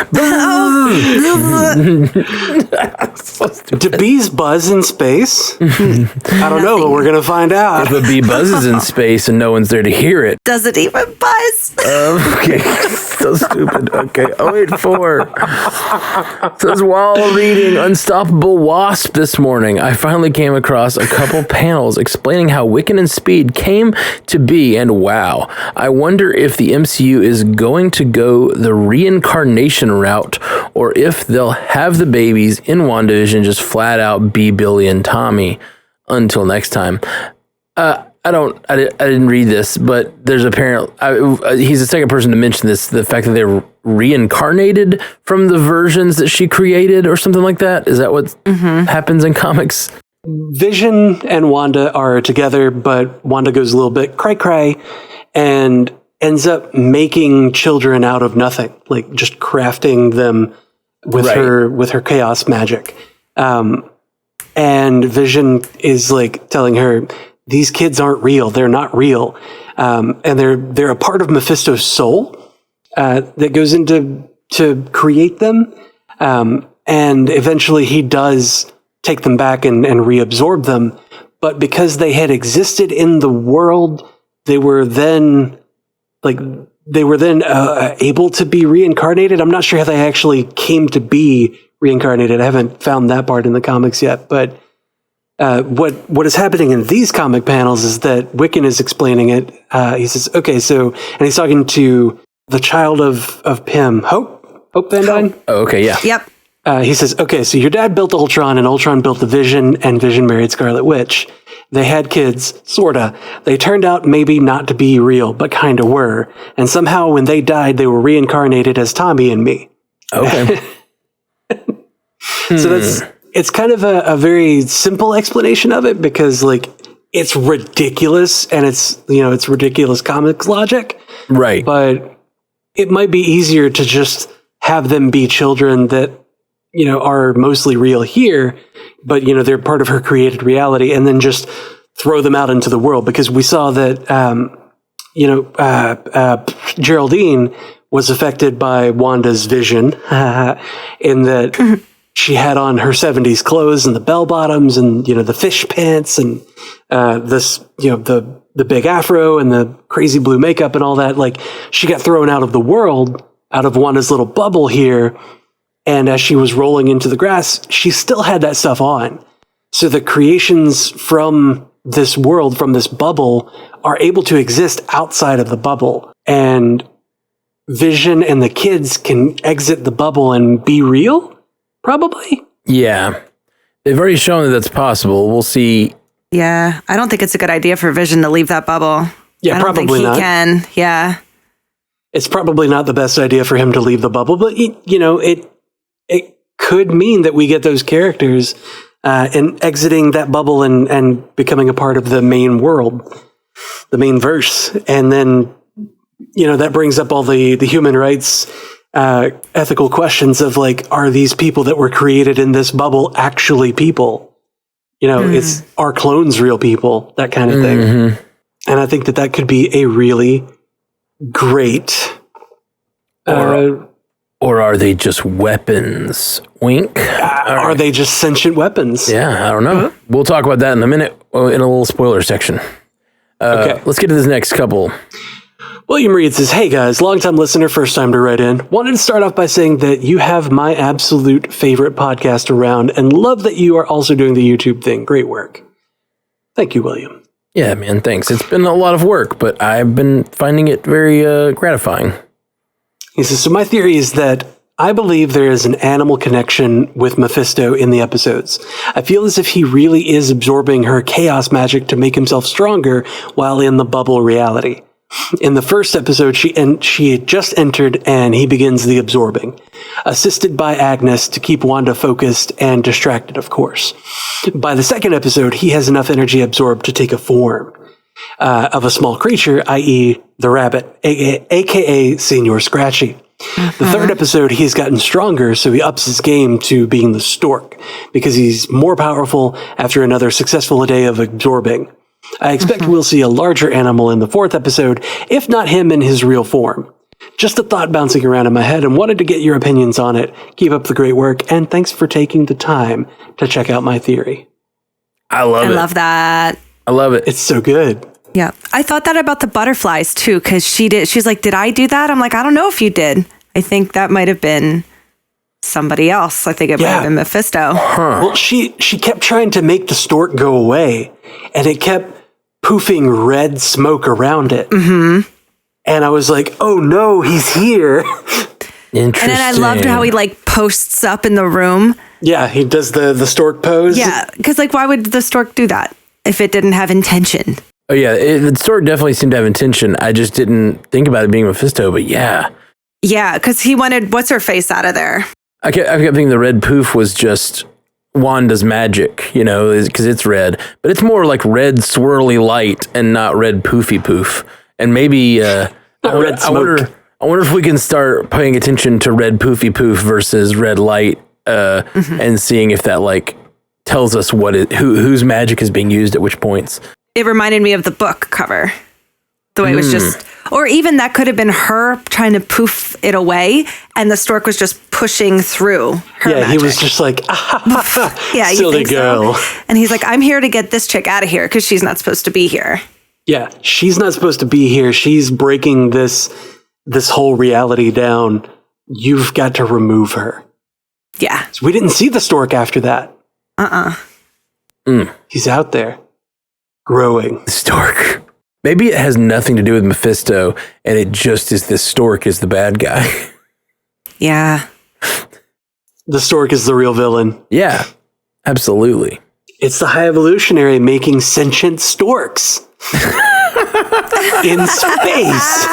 Do bees buzz in space? I don't know, but we're going to find out. If a bee buzzes in space and no one's there to hear it. Does it even buzz? Okay, so stupid. Okay, 084 says, while reading Unstoppable Wasp this morning, I finally came across a couple panels explaining how Wiccan and Speed came to be, and wow, I wonder if the MCU is going to go the reincarnation route, or if they'll have the babies in WandaVision just flat out be Billy and Tommy. Until next time. I didn't read this, but there's he's the second person to mention this, the fact that they're reincarnated from the versions that she created or something like that. Is that what happens in comics? Vision and Wanda are together, but Wanda goes a little bit cray-cray and ends up making children out of nothing, like just crafting them with her chaos magic. And Vision is like telling her, these kids aren't real. They're not real. And they're a part of Mephisto's soul that goes into to create them. And eventually he does take them back and reabsorb them. But because they had existed in the world, they were then able to be reincarnated. I'm not sure how they actually came to be reincarnated. I haven't found that part in the comics yet. But what is happening in these comic panels is that Wiccan is explaining it. He says, okay, so, and he's talking to the child of Pym, Hope Van Dyne? Oh, okay, yeah. Yep. He says, okay, so your dad built Ultron, and Ultron built the Vision, and Vision married Scarlet Witch. They had kids, sorta. They turned out maybe not to be real, but kinda were. And somehow when they died, they were reincarnated as Tommy and me. Okay. So it's kind of a very simple explanation of it because like it's ridiculous and it's ridiculous comics logic. Right. But it might be easier to just have them be children that, are mostly real here, but, they're part of her created reality, and then just throw them out into the world, because we saw that, Geraldine was affected by Wanda's vision in that she had on her 70s clothes and the bell bottoms and, the fish pants and the big afro and the crazy blue makeup and all that. Like, she got thrown out of the world, out of Wanda's little bubble here. And as she was rolling into the grass, she still had that stuff on. So the creations from this world, from this bubble, are able to exist outside of the bubble. And Vision and the kids can exit the bubble and be real? Probably? Yeah. They've already shown that that's possible. We'll see. Yeah, I don't think it's a good idea for Vision to leave that bubble. Yeah, I don't probably think not. he can. Yeah. It's probably not the best idea for him to leave the bubble, but it could mean that we get those characters and exiting that bubble and becoming a part of the main world, the main verse. And then, that brings up all the human rights, ethical questions of like, are these people that were created in this bubble actually people? It's are clones real people, that kind of thing. And I think that could be a really great, or are they just weapons? Wink. Are they just sentient weapons? Yeah, I don't know. We'll talk about that in a minute in a little spoiler section. Okay. Let's get to this next couple. William Reed says, hey guys, longtime listener, first time to write in. Wanted to start off by saying that you have my absolute favorite podcast around and love that you are also doing the YouTube thing. Great work. Thank you, William. Yeah, man, thanks. It's been a lot of work, but I've been finding it very gratifying. He says, so my theory is that I believe there is an animal connection with Mephisto in the episodes. I feel as if he really is absorbing her chaos magic to make himself stronger while in the bubble reality. In the first episode, she had just entered and he begins the absorbing, assisted by Agnes to keep Wanda focused and distracted, of course. By the second episode, he has enough energy absorbed to take a form of a small creature, i.e. the rabbit, aka Senor Scratchy. The third episode, he's gotten stronger, so he ups his game to being the stork, because he's more powerful after another successful day of absorbing. I expect we'll see a larger animal in the fourth episode, if not him in his real form. Just a thought bouncing around in my head and wanted to get your opinions on it. Keep up the great work, and thanks for taking the time to check out my theory. I love that. I love it. It's so good. Yeah. I thought that about the butterflies too, because she's like, did I do that? I'm like, I don't know if you did. I think that might have been somebody else. I think it might have been Mephisto. Well, she kept trying to make the stork go away, and it kept poofing red smoke around it. And I was like, oh no, he's here. Interesting. And then I loved how he like posts up in the room. Yeah, he does the stork pose. Yeah, because like, why would the stork do that if it didn't have intention? Oh yeah, the stork definitely seemed to have intention. I just didn't think about it being Mephisto, but yeah. Yeah, because he wanted what's-her-face out of there. I kept thinking the red poof was just Wanda's magic, because it's red. But it's more like red swirly light and not red poofy poof. And maybe I wonder if we can start paying attention to red poofy poof versus red light and seeing if that like tells us whose magic is being used at which points. It reminded me of the book cover. The way it was just, or even that could have been her trying to poof it away, and the stork was just pushing through her magic. He was just like, yeah, silly girl. So? And he's like, I'm here to get this chick out of here because she's not supposed to be here. Yeah, she's not supposed to be here. She's breaking this whole reality down. You've got to remove her. Yeah. So we didn't see the stork after that. He's out there, growing. The stork. Maybe it has nothing to do with Mephisto, and it just is this stork is the bad guy. Yeah. The stork is the real villain. Yeah, absolutely. It's the High Evolutionary making sentient storks. In space.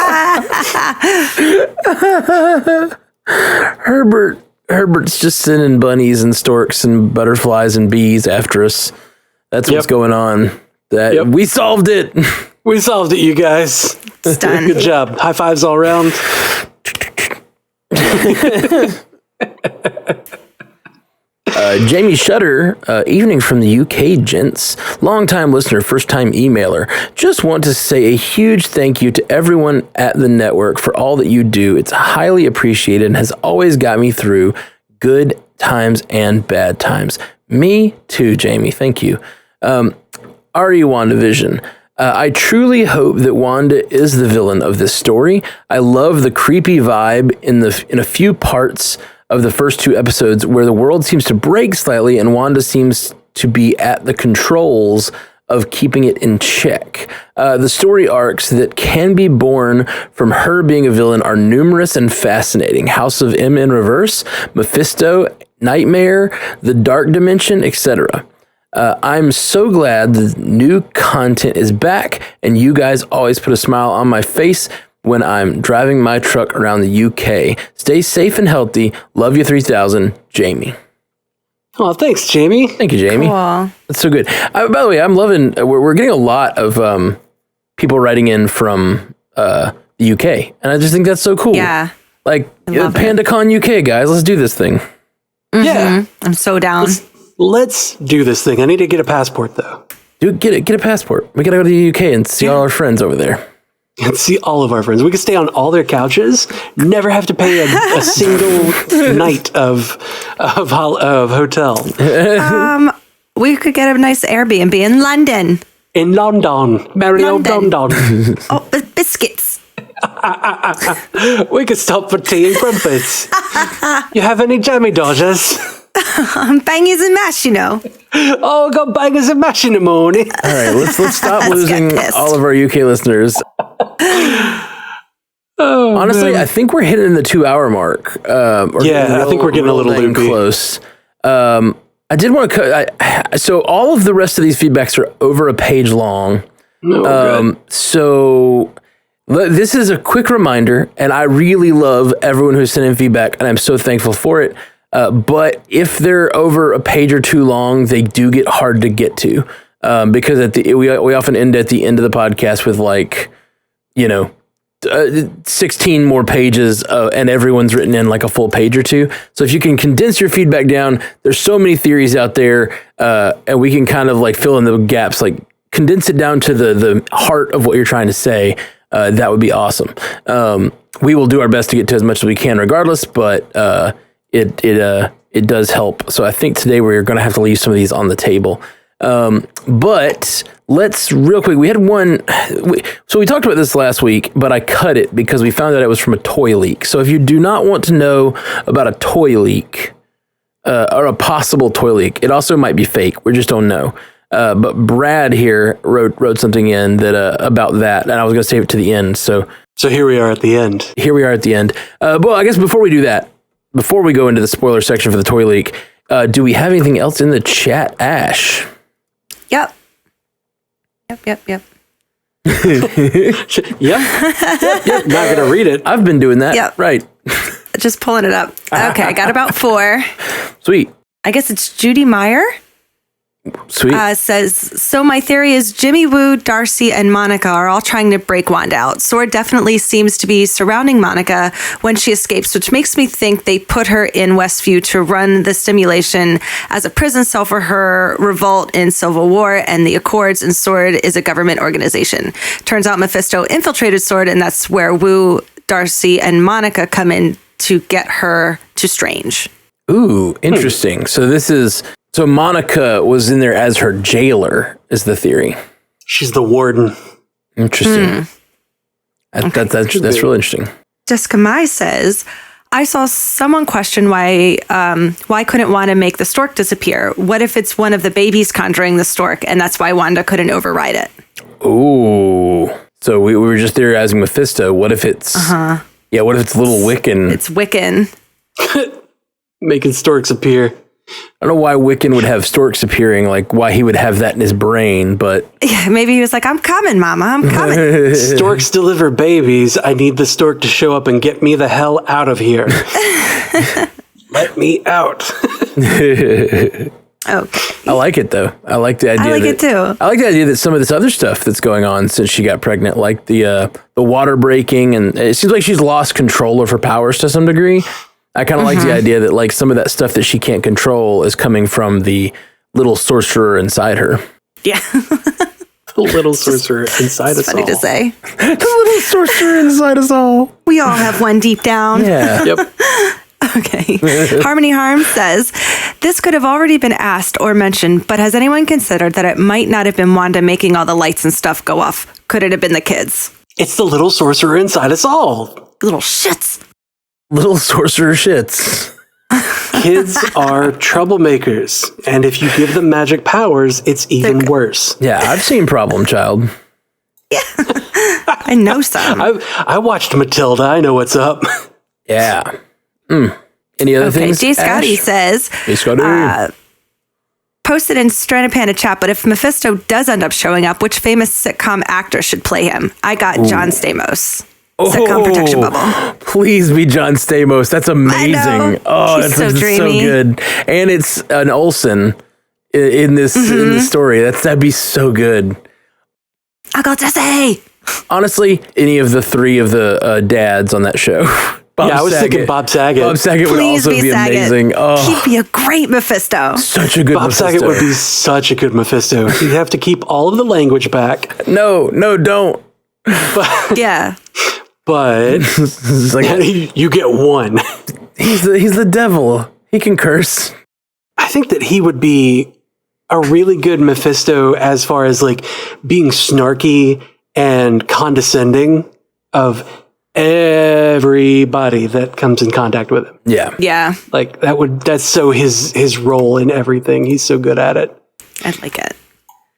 Herbert, Herbert's just sending bunnies and storks and butterflies and bees after us. That's what's going on. We solved it. We solved it, you guys. It's done. Good job. High fives all around. Jamie Shutter, evening from the UK, gents. Long-time listener, first-time emailer. Just want to say a huge thank you to everyone at the network for all that you do. It's highly appreciated and has always got me through good times and bad times. Me too, Jamie. Thank you. WandaVision. I truly hope that Wanda is the villain of this story. I love the creepy vibe in a few parts of the first 2 episodes where the world seems to break slightly and Wanda seems to be at the controls of keeping it in check. The story arcs that can be born from her being a villain are numerous and fascinating. House of M in Reverse, Mephisto, Nightmare, The Dark Dimension, etc. I'm so glad the new content is back, and you guys always put a smile on my face when I'm driving my truck around the UK. Stay safe and healthy. Love you 3000, Jamie. Oh, thanks, Jamie. Thank you, Jamie. Cool. That's so good. By the way, I'm loving, we're getting a lot of people writing in from the UK, and I just think that's so cool. Yeah. Like, Panda PandaCon UK, guys, let's do this thing. Mm-hmm. Yeah. I'm so down. Let's do this thing. I need to get a passport, though. Dude, get a passport. We gotta go to the UK and see all our friends over there. And see all of our friends. We can stay on all their couches, never have to pay a single night of hotel. We could get a nice Airbnb in London. In London. Merry old London. Oh, biscuits. We could stop for tea and crumpets. You have any jammy dodgers? Bangers and mash, you know. Oh, I got bangers and mash in the morning. All right, let's stop losing all of our UK listeners. Honestly, man. I think we're hitting the 2-hour mark. I think we're getting a little loopy. Close. I did want to so all of the rest of these feedbacks are over a page long. So this is a quick reminder, and I really love everyone who's sent in feedback, and I'm so thankful for it. But if they're over a page or too long, they do get hard to get to, because we often end at the end of the podcast with 16 more pages, and everyone's written in like a full page or two. So if you can condense your feedback down, there's so many theories out there, and we can kind of like fill in the gaps, like condense it down to the heart of what you're trying to say. That would be awesome. We will do our best to get to as much as we can regardless, but it does help. So I think today we're going to have to leave some of these on the table. But let's real quick. We had one. So we talked about this last week, but I cut it because we found out it was from a toy leak. So if you do not want to know about a toy leak, or a possible toy leak, it also might be fake. We just don't know. But Brad here wrote something in that about that, and I was going to save it to the end. So here we are at the end. Well, I guess before we do that, before we go into the spoiler section for the toy leak, do we have anything else in the chat, Ash? Yep. Yep. Not gonna read it. I've been doing that. Yep. Right. Just pulling it up. Okay, I got about 4. Sweet. I guess it's Judy Meyer. Sweet. Says, so my theory is Jimmy Woo, Darcy, and Monica are all trying to break Wanda out. Sword definitely seems to be surrounding Monica when she escapes, which makes me think they put her in Westview to run the simulation as a prison cell for her revolt in Civil War and the Accords, and Sword is a government organization. Turns out Mephisto infiltrated Sword, and that's where Woo, Darcy, and Monica come in to get her to Strange. Ooh, interesting. So Monica was in there as her jailer, is the theory. She's the warden. Interesting. That's really interesting. Jessica Mai says, I saw someone question why couldn't Wanda make the stork disappear? What if it's one of the babies conjuring the stork, and that's why Wanda couldn't override it? Ooh. So we were just theorizing Mephisto. What if it's... Yeah, what if it's little Wiccan? It's Wiccan. Making storks appear. I don't know why Wiccan would have storks appearing, like why he would have that in his brain, but... Yeah, maybe he was like, I'm coming, Mama, I'm coming. Storks deliver babies. I need the stork to show up and get me the hell out of here. Let me out. Okay. I like it though. I like the idea. I like it too. I like the idea that some of this other stuff that's going on since she got pregnant, like the water breaking, and it seems like she's lost control of her powers to some degree. I kind of like the idea that like some of that stuff that she can't control is coming from the little sorcerer inside her. Yeah. The little sorcerer inside us all. Funny to say. The little sorcerer inside us all. We all have one deep down. Yeah. Yep. Okay. Harmony Harm says, this could have already been asked or mentioned, but has anyone considered that it might not have been Wanda making all the lights and stuff go off? Could it have been the kids? It's the little sorcerer inside us all. Little shits. Little sorcerer shits. Kids are troublemakers, and if you give them magic powers, it's even worse. Yeah, I've seen Problem Child. I know some. I watched Matilda. I know what's up. Yeah. Any other things? Jay Scotty says, Jay Scotty. posted in Stranded Panda chat, but if Mephisto does end up showing up, which famous sitcom actor should play him? I got John Stamos. Sitcom protection bubble. Please be John Stamos. That's amazing. I know. Oh, He's that's so so dreamy. good. And it's an Olsen in this story. That'd be so good. I got to say. Honestly, any of the three of the dads on that show. Bob I was thinking Bob Saget. Bob Saget would Please also be Saget. amazing. Oh, He'd be a great Mephisto. such a good Bob Mephisto. Saget would be such a good Mephisto. You'd have to keep all of the language back. No, don't. Yeah. But It's like, you get one. he's the devil. He can curse. I think that he would be a really good Mephisto as far as like being snarky and condescending of everybody that comes in contact with him. Yeah. Yeah. Like that's so his role in everything. He's so good at it. I like it.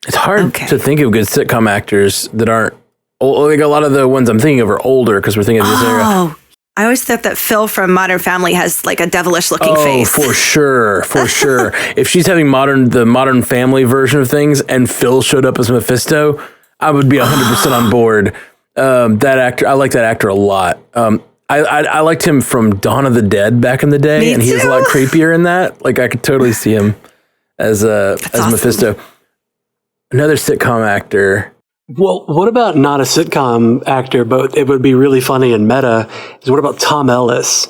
It's hard to think of good sitcom actors that aren't. Like a lot of the ones I'm thinking of are older because we're thinking of this era. Oh, I always thought that Phil from Modern Family has like a devilish looking face. For sure. If she's having the Modern Family version of things and Phil showed up as Mephisto, I would be 100% on board. That actor, I like that actor a lot. I liked him from Dawn of the Dead back in the day, Me and he was a too. lot creepier in that. Like I could totally see him as awesome. Mephisto. Another sitcom actor. Well, what about not a sitcom actor, but it would be really funny and meta, is what about Tom Ellis?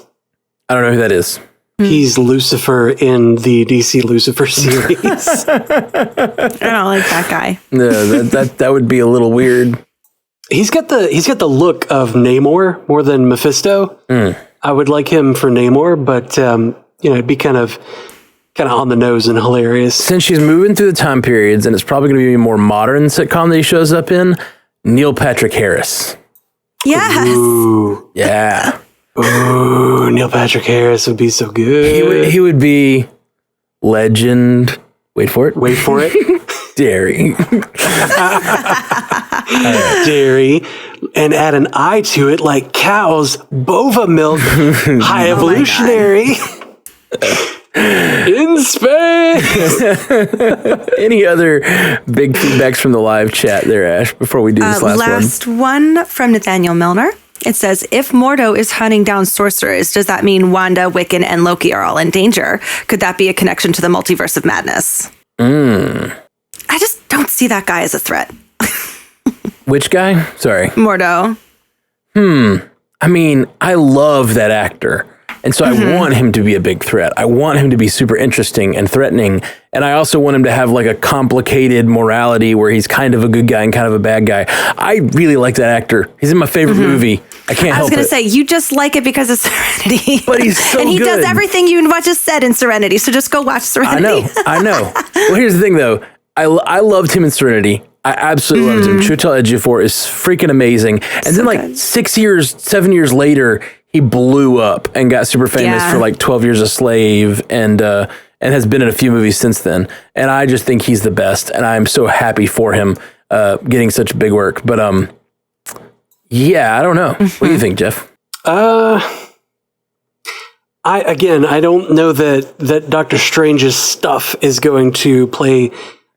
I don't know who that is. He's Lucifer in the DC Lucifer series. I don't like that guy. No, that would be a little weird. He's got the look of Namor more than Mephisto. I would like him for Namor, but it'd be kind of on the nose and hilarious. Since she's moving through the time periods, and it's probably going to be a more modern sitcom that he shows up in, Neil Patrick Harris. Yes. Ooh, Yeah. ooh, Neil Patrick Harris would be so good. He would be legend. Wait for it. Wait for it. Dairy. Dairy, and add an I to it like cows, bova milk, high evolutionary. In space. Any other big feedbacks from the live chat there, Ash, before we do this last one from Nathaniel Milner. It says, if Mordo is hunting down sorcerers, does that mean Wanda, Wiccan, and Loki are all in danger? Could that be a connection to the multiverse of madness? I just don't see that guy as a threat. Which guy? Sorry. Mordo. I mean, I love that actor. And so I want him to be a big threat. I want him to be super interesting and threatening. And I also want him to have like a complicated morality where he's kind of a good guy and kind of a bad guy. I really like that actor. He's in my favorite movie. I can't help it. I was going to say, you just like it because of Serenity. But he's so And he good. does everything you just said in Serenity. So just go watch Serenity. I know. Well, here's the thing though. I loved him in Serenity. I absolutely loved him. Chiwetel Ejiofor is freaking amazing. And then like 7 years later, he blew up and got super famous for like 12 Years a Slave and has been in a few movies since then. And I just think he's the best. And I'm so happy for him getting such big work. But yeah, I don't know. What do you think, Jeff? I don't know that Doctor Strange's stuff is going to play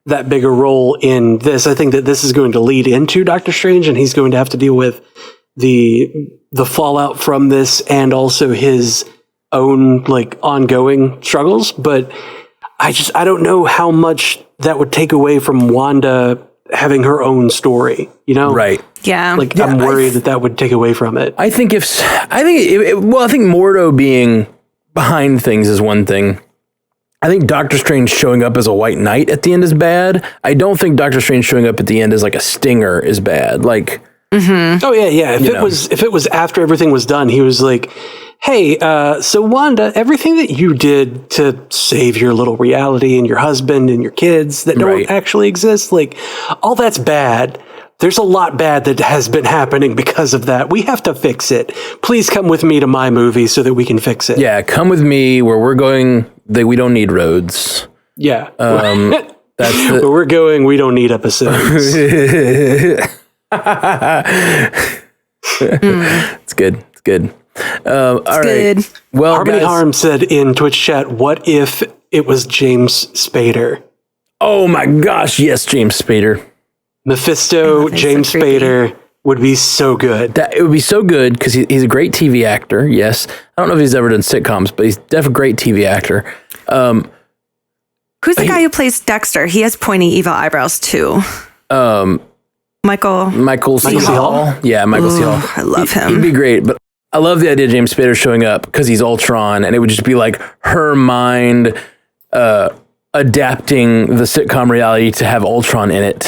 that big a role in this. I think that this is going to lead into Doctor Strange, and he's going to have to deal with the fallout from this, and also his own like ongoing struggles, but I don't know how much that would take away from Wanda having her own story, you know? Right. Yeah. Like, I'm worried that would take away from it. I think Mordo being behind things is one thing. I think Doctor Strange showing up as a White Knight at the end is bad. I don't think Doctor Strange showing up at the end as like a Stinger is bad. Like, oh yeah. If it was after everything was done, he was like, hey, so Wanda, everything that you did to save your little reality and your husband and your kids that don't actually exist, like, all that's bad. There's a lot bad that has been happening because of that. We have to fix it. Please come with me to my movie so that we can fix it. Yeah, come with me where we're going. We don't need roads. Yeah. That's where we're going. We don't need episodes. It's good. It's good. All right. Good. Well, Harmony guys, Harm said in Twitch chat, what if it was James Spader? oh my gosh, yes, James Spader. Mephisto, he's James so creepy. Spader would be so good. It would be so good because he's a great TV actor. Yes, I don't know if he's ever done sitcoms, but he's definitely a great TV actor. Who's the guy who plays Dexter? He has pointy evil eyebrows too. Michael C. Hall. Yeah, Michael C. Hall. I love him. He'd be great, but I love the idea of James Spader showing up because he's Ultron, and it would just be like her mind adapting the sitcom reality to have Ultron in it.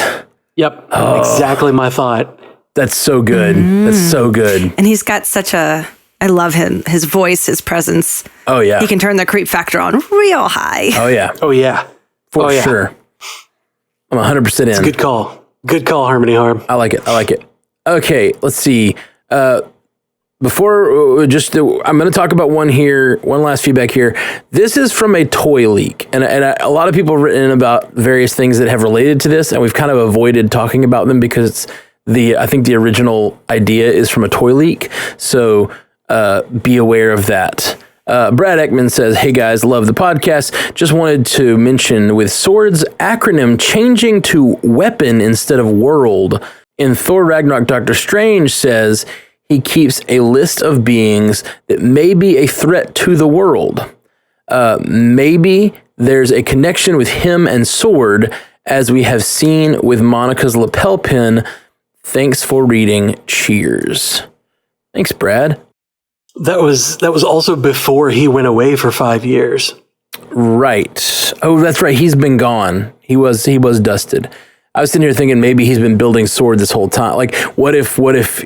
Yep, exactly my thought. That's so good. That's so good. And he's got such a, I love him. His voice, his presence. Oh yeah. He can turn the creep factor on real high. Oh yeah. Oh yeah, For sure. I'm 100% in. Good call. Good call, Harmony Harm. I like it. Okay, let's see. Before I'm going to talk about one last feedback here. This is from a toy leak, and a lot of people have written about various things that have related to this, and we've kind of avoided talking about them because I think the original idea is from a toy leak. So be aware of that. Brad Ekman says, hey guys, love the podcast. Just wanted to mention with Sword's acronym changing to weapon instead of world. In Thor Ragnarok, Doctor Strange says he keeps a list of beings that may be a threat to the world. Maybe there's a connection with him and Sword, as we have seen with Monica's lapel pin. Thanks for reading. Cheers. Thanks, Brad. That was also before he went away for 5 years. Right. Oh, that's right. He's been gone. He was dusted. I was sitting here thinking maybe he's been building Sword this whole time. Like, what if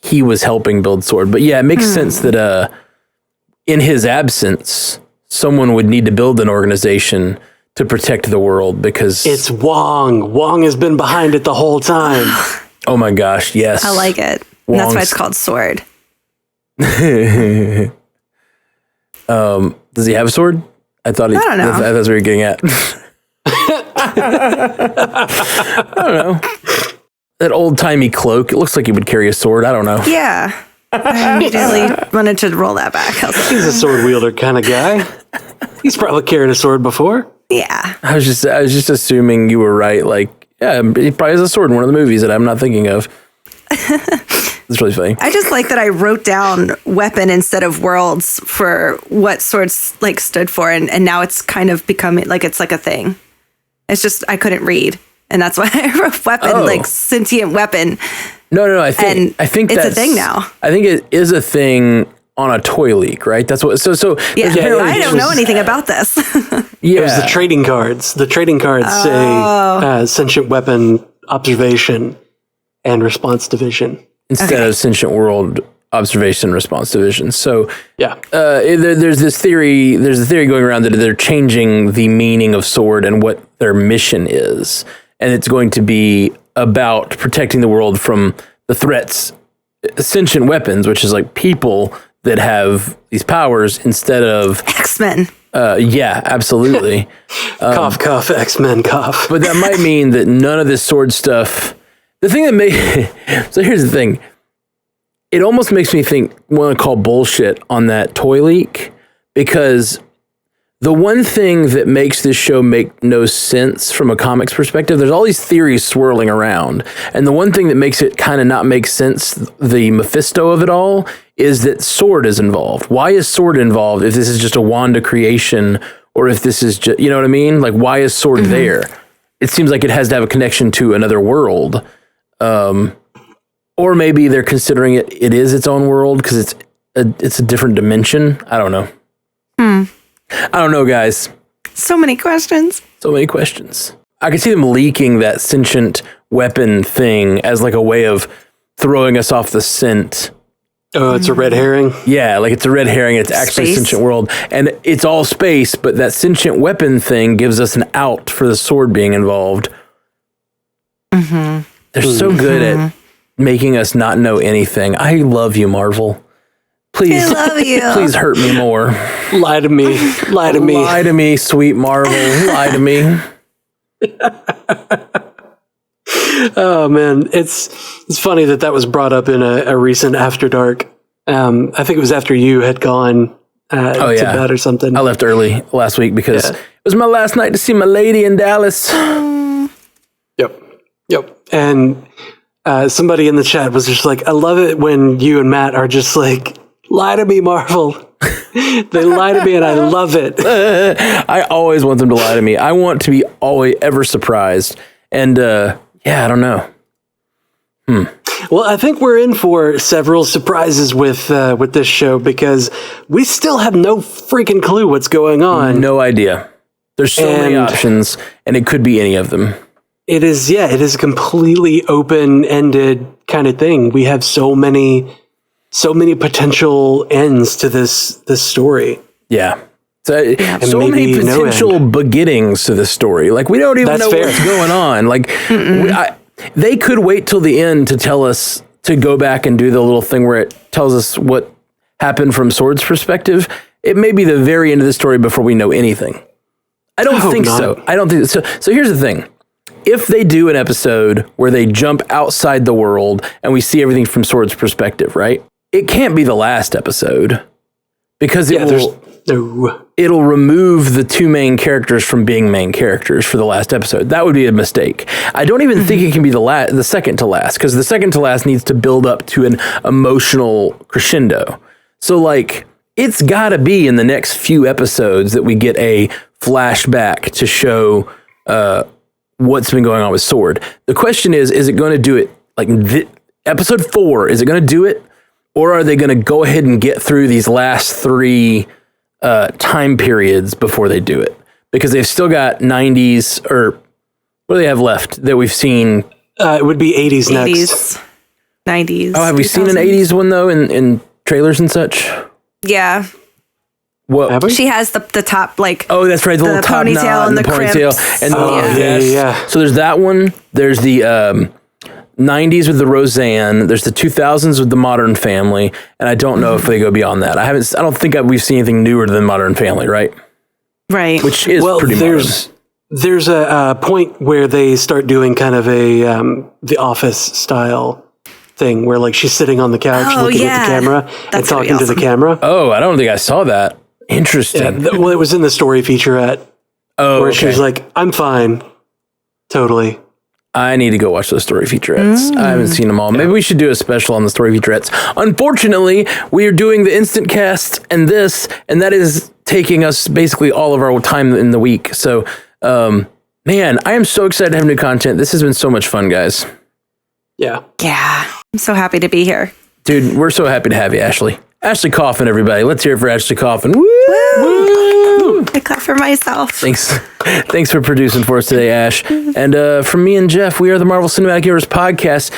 he was helping build Sword? But yeah, it makes sense that in his absence, someone would need to build an organization to protect the world because it's Wong. Wong has been behind it the whole time. Oh my gosh, yes. I like it. And that's why it's called Sword. Does he have a sword? I don't know. That's what you're getting at. I don't know. That old-timey cloak, it looks like he would carry a sword. I don't know. Yeah. I immediately wanted to roll that back. I was like, He's a sword wielder kind of guy. He's probably carried a sword before. yeah. I was just assuming you were right. Like, yeah, he probably has a sword in one of the movies that I'm not thinking of. It's really funny. I just like that I wrote down weapon instead of worlds for what Swords like stood for, and now it's kind of become like it's like a thing. It's just I couldn't read, and that's why I wrote weapon, like sentient weapon. No. I think it's a thing now. I think it is a thing on a toy leak, right? That's what. So yeah. I don't know anything about this. It was the trading cards. The trading cards say sentient weapon observation and response division instead of sentient world observation response division. So yeah, there's this theory. There's a theory going around that they're changing the meaning of Sword and what their mission is, and it's going to be about protecting the world from the threats, sentient weapons, which is like people that have these powers instead of X-Men. Yeah, absolutely. cough, cough, X-Men, cough. But that might mean that none of this Sword stuff. The thing that so here's the thing. It almost makes me want to call bullshit on that toy leak, because The one thing that makes this show make no sense from a comics perspective, there's all these theories swirling around. And the one thing that makes it kind of not make sense, the Mephisto of it all, is that Sword is involved. Why is Sword involved if this is just a Wanda creation, or if this is just, you know what I mean? Like, why is Sword there? It seems like it has to have a connection to another world. Or maybe they're considering it is its own world because it's a different dimension. I don't know. I don't know, guys. So many questions. So many questions. I could see them leaking that sentient weapon thing as like a way of throwing us off the scent. Oh, it's a red herring? Yeah, like it's a red herring. It's actually a sentient world. And it's all space, but that sentient weapon thing gives us an out for the Sword being involved. They're so good at making us not know anything. I love you, Marvel. Please, I love you. Please hurt me more. Lie to me. Lie to me. Lie to me, sweet Marvel. Lie to me. Oh man, it's funny that was brought up in a recent After Dark. I think it was after you had gone to bed or something. I left early last week because it was my last night to see my lady in Dallas. Yep. And somebody in the chat was just like, I love it when you and Matt are just like, lie to me, Marvel. They lie to me and I love it. I always want them to lie to me. I want to be always ever surprised. And I don't know. Well, I think we're in for several surprises with this show because we still have no freaking clue what's going on. No idea. There's so many options, and it could be any of them. It is a completely open-ended kind of thing. We have so many potential ends to this story. Yeah. So many potential beginnings to this story. Like, we don't even know what's going on. Like, they could wait till the end to tell us to go back and do the little thing where it tells us what happened from Sword's perspective. It may be the very end of the story before we know anything. I don't think so. I don't think so. So here's the thing. If they do an episode where they jump outside the world and we see everything from Sword's perspective, right? It can't be the last episode because it'll remove the two main characters from being main characters for the last episode. That would be a mistake. I don't even think it can be the second to last because the second to last needs to build up to an emotional crescendo. So like, it's got to be in the next few episodes that we get a flashback to show what's been going on with Sword. The question is it going to do it like episode 4? Is it going to do it? Or are they going to go ahead and get through these last 3 time periods before they do it? Because they've still got 90s, or what do they have left that we've seen? It would be 80s next. 90s. Oh, have we seen an 80s one, though, in trailers and such? Yeah. What? She has the top, like... Oh, that's right, the little top ponytail knot and the ponytail. crimps. And Yeah. So there's that one. There's the 90s with the Roseanne. There's the 2000s with the Modern Family. And I don't know if they go beyond that. I don't think we've seen anything newer than Modern Family, right? Right. Which is pretty modern. There's a point where they start doing kind of a The Office style thing where like she's sitting on the couch looking at the camera and talking to the camera. Oh, I don't think I saw that. Interesting. Yeah, well, it was in the story featurette. Oh, where she was like, I'm fine. Totally. I need to go watch those story featurettes. I haven't seen them all. Maybe we should do a special on the story featurettes. Unfortunately, we are doing the instant cast and that is taking us basically all of our time in the week. So, man, I am so excited to have new content. This has been so much fun, guys. Yeah. Yeah. I'm so happy to be here. Dude, we're so happy to have you, Ashley. Ashley Coffin, everybody. Let's hear it for Ashley Coffin. Woo! Woo! I clap for myself. Thanks for producing for us today, Ash. And from me and Jeff, we are the Marvel Cinematic Universe podcast.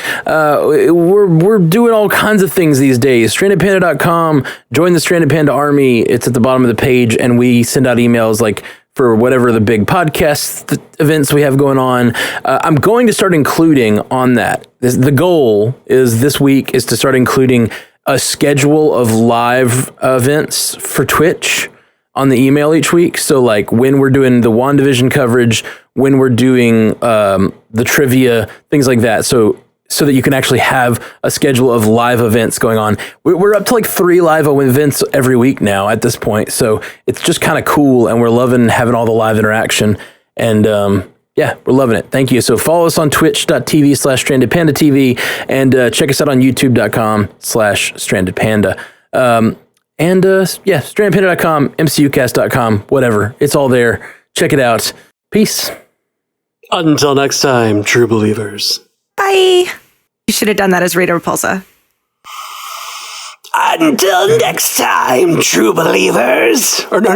We're doing all kinds of things these days. StrandedPanda.com. Join the Stranded Panda Army. It's at the bottom of the page, and we send out emails like for whatever the big podcast events we have going on. I'm going to start including on that. The goal is this week is to start including a schedule of live events for Twitch on the email each week. So like when we're doing the WandaVision coverage, when we're doing the trivia, things like that. So so that you can actually have a schedule of live events going on. We're up to like 3 live events every week now at this point. So it's just kind of cool, and we're loving having all the live interaction. And yeah, we're loving it. Thank you. So follow us on twitch.tv/strandedpandatv and check us out on youtube.com/strandedpanda. Yeah, strandedpanda.com, mcucast.com, whatever. It's all there. Check it out. Peace. Until next time, true believers. Bye. You should have done that as Rita Repulsa. Until next time, true believers. Or no.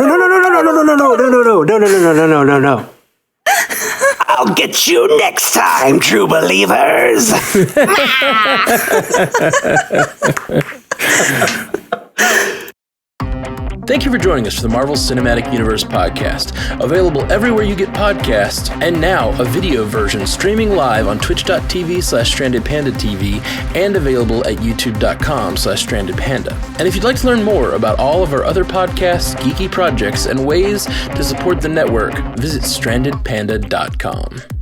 I'll get you next time, true believers. Thank you for joining us for the Marvel Cinematic Universe podcast. Available everywhere you get podcasts, and now a video version streaming live on twitch.tv/strandedpandatv and available at youtube.com/strandedpanda. And if you'd like to learn more about all of our other podcasts, geeky projects, and ways to support the network, visit strandedpanda.com.